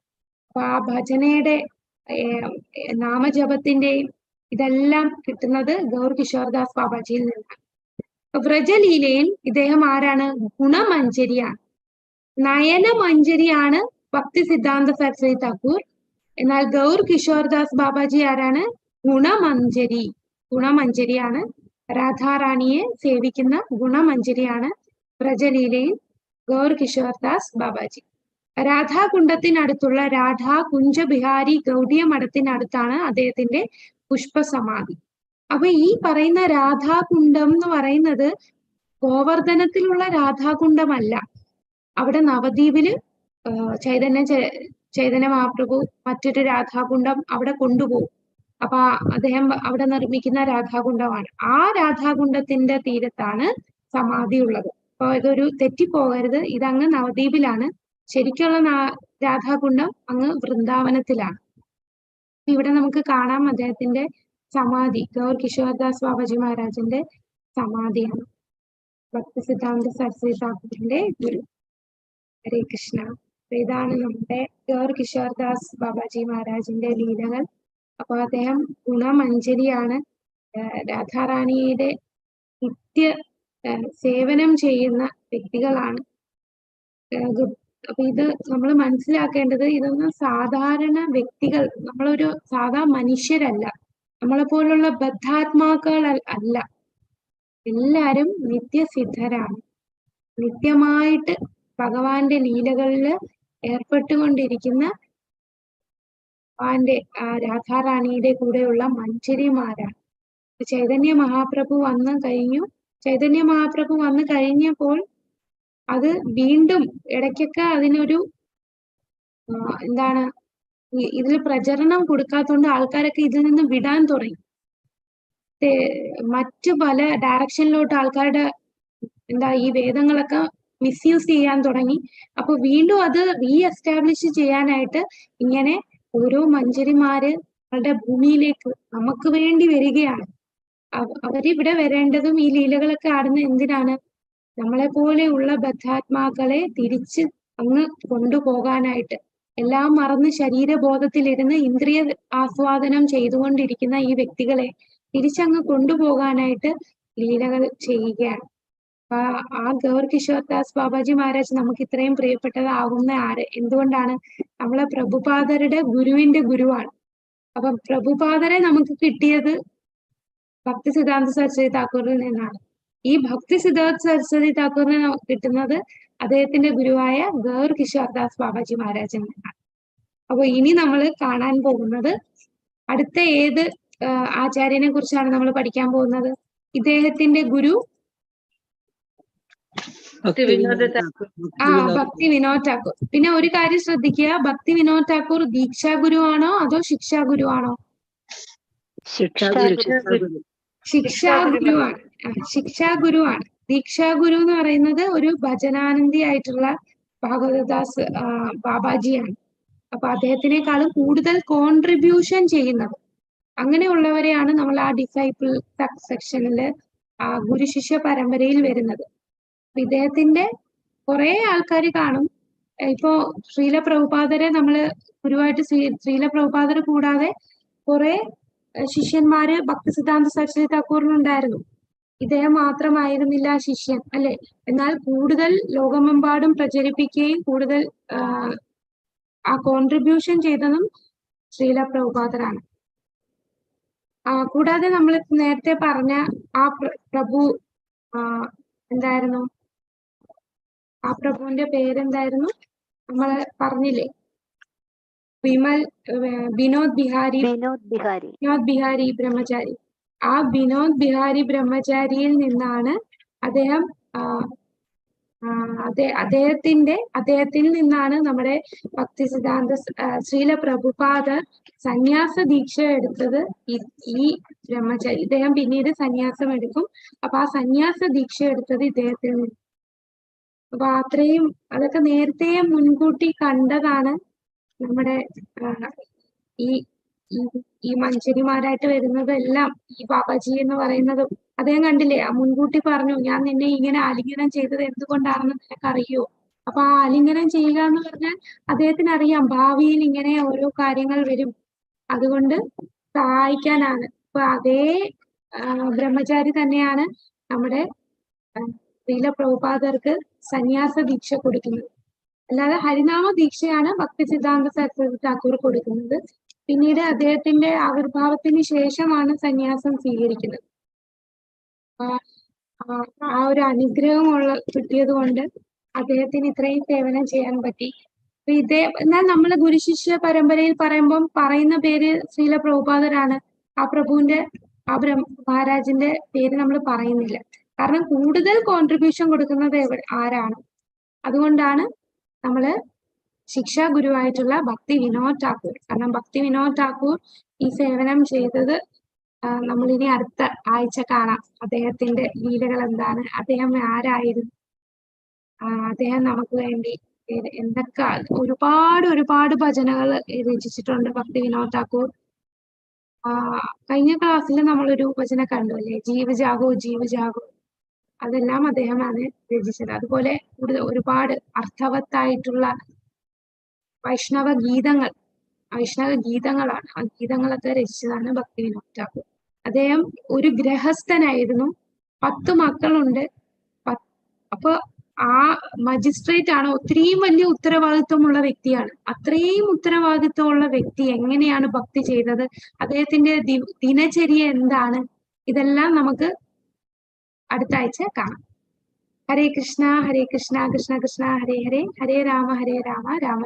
അപ്പൊ ആ ഭജനയുടെ നാമജപത്തിന്റെയും ഇതെല്ലാം കിട്ടുന്നത് ഗൗർ കിഷോർദാസ് ബാബാജിയിൽ നിന്നാണ്. വ്രജലീലയിൽ ഇദ്ദേഹം ആരാണ്? ഗുണമഞ്ജരിയാണ്. നയനമഞ്ജരിയാണ് ഭക്തി സിദ്ധാന്ത സരസ്വതി താക്കൂർ. എന്നാൽ ഗൗർ കിഷോർദാസ് ബാബാജി ആരാണ്? ഗുണമഞ്ജരിയാണ്. രാധാറാണിയെ സേവിക്കുന്ന ഗുണമഞ്ജരിയാണ് വ്രജലീലയിൽ ഗൗർ കിഷോർദാസ് ബാബാജി. രാധാകുണ്ടത്തിനടുത്തുള്ള രാധാ കുഞ്ച ബിഹാരി ഗൗഡിയ മഠത്തിനടുത്താണ് അദ്ദേഹത്തിന്റെ പുഷ്പസമാധി. അപ്പൊ ഈ പറയുന്ന രാധാകുണ്ടം എന്ന് പറയുന്നത് ഗോവർദ്ധനത്തിലുള്ള രാധാകുണ്ടമല്ല. അവിടെ നവദ്വീപില് ചൈതന്യ മഹാപ്രഭു മറ്റൊരു രാധാകുണ്ടം അവിടെ കൊണ്ടുപോകും. അപ്പൊ അദ്ദേഹം അവിടെ നിർമ്മിക്കുന്ന രാധാകുണ്ടമാണ്. ആ രാധാകുണ്ടത്തിന്റെ തീരത്താണ് സമാധി ഉള്ളത്. അപ്പൊ ഇതൊരു തെറ്റിപ്പോകരുത്, ഇതങ്ങ് നവദ്വീപിലാണ്. ശരിക്കുള്ള രാധാകുണ്ടം അങ്ങ് വൃന്ദാവനത്തിലാണ്. ഇവിടെ നമുക്ക് കാണാം അദ്ദേഹത്തിന്റെ സമാധി, ഗൗർ കിഷോർദാസ് ബാബാജി മഹാരാജിന്റെ സമാധിയാണ്. ഭക്തി സിദ്ധാന്ത സരസ്വതി താക്കൂറിന്റെ ഗുരു. ഹരേ കൃഷ്ണ. ഇതാണ് നമ്മുടെ ഗൗർ കിഷോർദാസ് ബാബാജി മഹാരാജിന്റെ ലീലകൾ. അപ്പൊ അദ്ദേഹം ഗുണമഞ്ജരിയാണ്. രാധാറാണിയുടെ നിത്യ സേവനം ചെയ്യുന്ന വ്യക്തികളാണ്. അപ്പൊ ഇത് നമ്മൾ മനസ്സിലാക്കേണ്ടത്, ഇതൊന്നും സാധാരണ വ്യക്തികൾ, നമ്മളൊരു സാധാ മനുഷ്യരല്ല, നമ്മളെ പോലുള്ള ബദ്ധാത്മാക്കൾ അല്ല. എല്ലാരും നിത്യസിദ്ധരാണ്. നിത്യമായിട്ട് ഭഗവാന്റെ ലീലകളിൽ ഏർപ്പെട്ടുകൊണ്ടിരിക്കുന്ന ഭഗവാന്റെ രാധാറാണിയുടെ കൂടെയുള്ള മഞ്ജരിമാരാണ്. ചൈതന്യ മഹാപ്രഭു വന്നു കഴിഞ്ഞപ്പോൾ അത് വീണ്ടും ഇടയ്ക്കൊക്കെ അതിനൊരു ഇതിൽ പ്രചരണം കൊടുക്കാത്തതുകൊണ്ട് ആൾക്കാരൊക്കെ ഇതിൽ നിന്ന് വിടാൻ തുടങ്ങി. മറ്റു പല ഡയറക്ഷനിലോട്ട് ആൾക്കാരുടെ ഈ വേദങ്ങളൊക്കെ മിസ്യൂസ് ചെയ്യാൻ തുടങ്ങി. അപ്പൊ വീണ്ടും അത് റീ എസ്റ്റാബ്ലിഷ് ചെയ്യാനായിട്ട് ഇങ്ങനെ ഓരോ മഞ്ജരിമാര് അവരുടെ ഭൂമിയിലേക്ക് നമുക്ക് വേണ്ടി വരികയാണ്. അവരിവിടെ വരേണ്ടതും ഈ ലീലകളൊക്കെ ആടുന്ന എന്തിനാണ്? നമ്മളെ പോലെയുള്ള ബദ്ധാത്മാക്കളെ തിരിച്ച് അങ്ങ് കൊണ്ടുപോകാനായിട്ട്. എല്ലാം മറന്ന് ശരീരബോധത്തിലിരുന്ന് ഇന്ദ്രിയ ആസ്വാദനം ചെയ്തുകൊണ്ടിരിക്കുന്ന ഈ വ്യക്തികളെ തിരിച്ചങ്ങ് കൊണ്ടുപോകാനായിട്ട് ലീലകൾ ചെയ്യുകയാണ്. ആ ഗൗർ കിഷോർദാസ് ബാബാജി മഹാരാജ് നമുക്ക് ഇത്രയും പ്രിയപ്പെട്ടതാകുന്ന എന്തുകൊണ്ടാണ്? നമ്മളെ പ്രഭുപാദരുടെ ഗുരുവിന്റെ ഗുരുവാണ്. അപ്പൊ പ്രഭുപാദരെ നമുക്ക് കിട്ടിയത് ഭക്തി സിദ്ധാന്ത സരസ്വതി താക്കൂറിൽ നിന്നാണ്. ഈ ഭക്തി സിദ്ധാന്ത സരസ്വതി താക്കൂറിന് കിട്ടുന്നത് അദ്ദേഹത്തിന്റെ ഗുരുവായ ഗൗർ കിഷോർദാസ് ബാബാജി മഹാരാജിൽ നിന്നാണ്. അപ്പൊ ഇനി നമ്മൾ കാണാൻ പോകുന്നത് അടുത്ത ഏത് ആചാര്യനെ കുറിച്ചാണ് നമ്മൾ പഠിക്കാൻ പോകുന്നത്? ഇദ്ദേഹത്തിന്റെ ഗുരു ഭക്തി വിനോദ് ഠാക്കൂർ. പിന്നെ ഒരു കാര്യം ശ്രദ്ധിക്കുക, ഭക്തി വിനോദ് ഠാക്കൂർ ദീക്ഷാ ഗുരുവാണോ അതോ ശിക്ഷാ ഗുരുവാണോ? ശിക്ഷാ ഗുരുവാണ്. ശിക്ഷാ ഗുരുവാണ്. ദീക്ഷാ ഗുരു എന്ന് പറയുന്നത് ഒരു ഭജനാനന്ദി ആയിട്ടുള്ള ഭാഗവതദാസ് ബാബാജിയാണ്. അപ്പൊ അദ്ദേഹത്തിനേക്കാളും കൂടുതൽ കോൺട്രിബ്യൂഷൻ ചെയ്യുന്നത്, അങ്ങനെയുള്ളവരെയാണ് നമ്മൾ ആ ഡിസൈപ്പിൾ സെക്ഷനിൽ ഗുരുശിഷ്യ പരമ്പരയിൽ വരുന്നത്. അപ്പൊ ഇദ്ദേഹത്തിന്റെ കുറെ ആൾക്കാർ കാണും. ഇപ്പോ ശ്രീല പ്രഭുപാദരെ നമ്മള് ഗുരുവായിട്ട് ശ്രീല പ്രഭുപാദരെ കൂടാതെ കുറെ ശിഷ്യന്മാര് ഭക്തിസിദ്ധാന്ത സരസ്വതി താക്കൂറിനുണ്ടായിരുന്നു. ഇദ്ദേഹം മാത്രമായിരുന്നില്ല ശിഷ്യൻ, അല്ലെ? എന്നാൽ കൂടുതൽ ലോകമെമ്പാടും പ്രചരിപ്പിക്കുകയും കൂടുതൽ ആ കോൺട്രിബ്യൂഷൻ ചെയ്തതും ശ്രീല പ്രഭുപാദരാണ്. കൂടാതെ നമ്മൾ നേരത്തെ പറഞ്ഞ ആ പ്രഭു എന്തായിരുന്നു? ആ പ്രഭുവിന്റെ പേരെന്തായിരുന്നു? നമ്മൾ പറഞ്ഞില്ലേ, വിനോദ് ബിഹാരി ബ്രഹ്മചാരി. ആ വിനോദ് ബിഹാരി ബ്രഹ്മചാരിയിൽ നിന്നാണ് അദ്ദേഹത്തിൽ നിന്നാണ് നമ്മുടെ ഭക്തിസിദ്ധാന്ത ശ്രീല പ്രഭുപാദ സന്യാസ ദീക്ഷ എടുത്തത്. ഈ ബ്രഹ്മചാരി ഇദ്ദേഹം പിന്നീട് സന്യാസം എടുക്കും. അപ്പൊ ആ സന്യാസ ദീക്ഷ എടുത്തത് ഇദ്ദേഹത്തിൽ നിന്ന്. അപ്പൊ അത്രയും അതൊക്കെ നേരത്തെ മുൻകൂട്ടി കണ്ടതാണ് നമ്മുടെ ഈ മഞ്ചരിമാരായിട്ട് വരുന്നതെല്ലാം. ഈ ബാബാജി എന്ന് പറയുന്നതും അദ്ദേഹം കണ്ടില്ലേ, മുൻകൂട്ടി പറഞ്ഞു, ഞാൻ നിന്നെ ഇങ്ങനെ ആലിംഗനം ചെയ്തത് എന്തുകൊണ്ടാണെന്ന് നിനക്കറിയോ? അപ്പൊ ആ ആലിംഗനം ചെയ്യുക എന്ന് പറഞ്ഞാൽ അദ്ദേഹത്തിന് അറിയാം ഭാവിയിൽ ഇങ്ങനെ ഓരോ കാര്യങ്ങൾ വരും, അതുകൊണ്ട് സഹായിക്കാനാണ്. അപ്പൊ അതേ ബ്രഹ്മചാരി തന്നെയാണ് നമ്മുടെ ശ്രീല പ്രഭുപാദർക്ക് സന്യാസ ദീക്ഷ കൊടുക്കുന്നത്. അല്ലാതെ ഹരിനാമ ദീക്ഷയാണ് ഭക്തിസിദ്ധാന്ത സരസ്വതി താക്കൂർ കൊടുക്കുന്നത്. പിന്നീട് അദ്ദേഹത്തിന്റെ ആവിർഭാവത്തിന് ശേഷമാണ് സന്യാസം സ്വീകരിക്കുന്നത്. ആ ഒരു അനുഗ്രഹം കിട്ടിയത് കൊണ്ട് അദ്ദേഹത്തിന് ഇത്രയും സേവനം ചെയ്യാൻ പറ്റി. എന്നാൽ നമ്മൾ ഗുരുശിഷ്യ പരമ്പരയിൽ പറയുന്ന പേര് ശ്രീല പ്രഭുപാദരാണ്. ആ പ്രഭുവിന്റെ മഹാരാജിന്റെ പേര് നമ്മൾ പറയുന്നില്ല. കാരണം കൂടുതൽ കോൺട്രിബ്യൂഷൻ കൊടുക്കുന്നത് ആരാണ്? അതുകൊണ്ടാണ് നമ്മള് ശിക്ഷാ ഗുരുവായിട്ടുള്ള ഭക്തി വിനോദ് ഠാക്കൂർ. കാരണം ഭക്തി വിനോദ് ഠാക്കൂർ ഈ സേവനം ചെയ്തത് നമ്മളിനി അടുത്ത ആഴ്ച കാണാം. അദ്ദേഹത്തിന്റെ ലീലകൾ എന്താണ്, അദ്ദേഹം ആരായിരുന്നു, അദ്ദേഹം നമുക്ക് വേണ്ടി എന്തൊക്കെ ഒരുപാട് ഭജനകൾ രചിച്ചിട്ടുണ്ട് ഭക്തി വിനോദ് ഠാക്കൂർ. കഴിഞ്ഞ ക്ലാസ്സിൽ നമ്മളൊരു ഭജന കണ്ടു അല്ലേ, ജീവ് ജാഗോ ജീവ് ജാഗോ. അതെല്ലാം അദ്ദേഹമാണ് രചിച്ചത്. അതുപോലെ ഒരുപാട് അർത്ഥവത്തായിട്ടുള്ള വൈഷ്ണവ ഗീതങ്ങളാണ്. ആ ഗീതങ്ങളൊക്കെ രചിച്ചതാണ് ഭക്തി വിനോദ് ഠാക്കൂർ. അദ്ദേഹം ഒരു ഗൃഹസ്ഥനായിരുന്നു, 10 മക്കളുണ്ട്. അപ്പൊ ആ മജിസ്ട്രേറ്റ് ആണ്, ഒത്തിരിയും വലിയ ഉത്തരവാദിത്വമുള്ള വ്യക്തിയാണ്. അത്രയും ഉത്തരവാദിത്വമുള്ള വ്യക്തി എങ്ങനെയാണ് ഭക്തി ചെയ്തത്, അദ്ദേഹത്തിന്റെ ദിനചര്യ എന്താണ്, ഇതെല്ലാം നമുക്ക് അടുത്ത ആഴ്ച കാണാം. ഹരേ കൃഷ്ണ കൃഷ്ണ കൃഷ്ണ ഹരേ ഹരേ, ഹരേ രാമ രാമ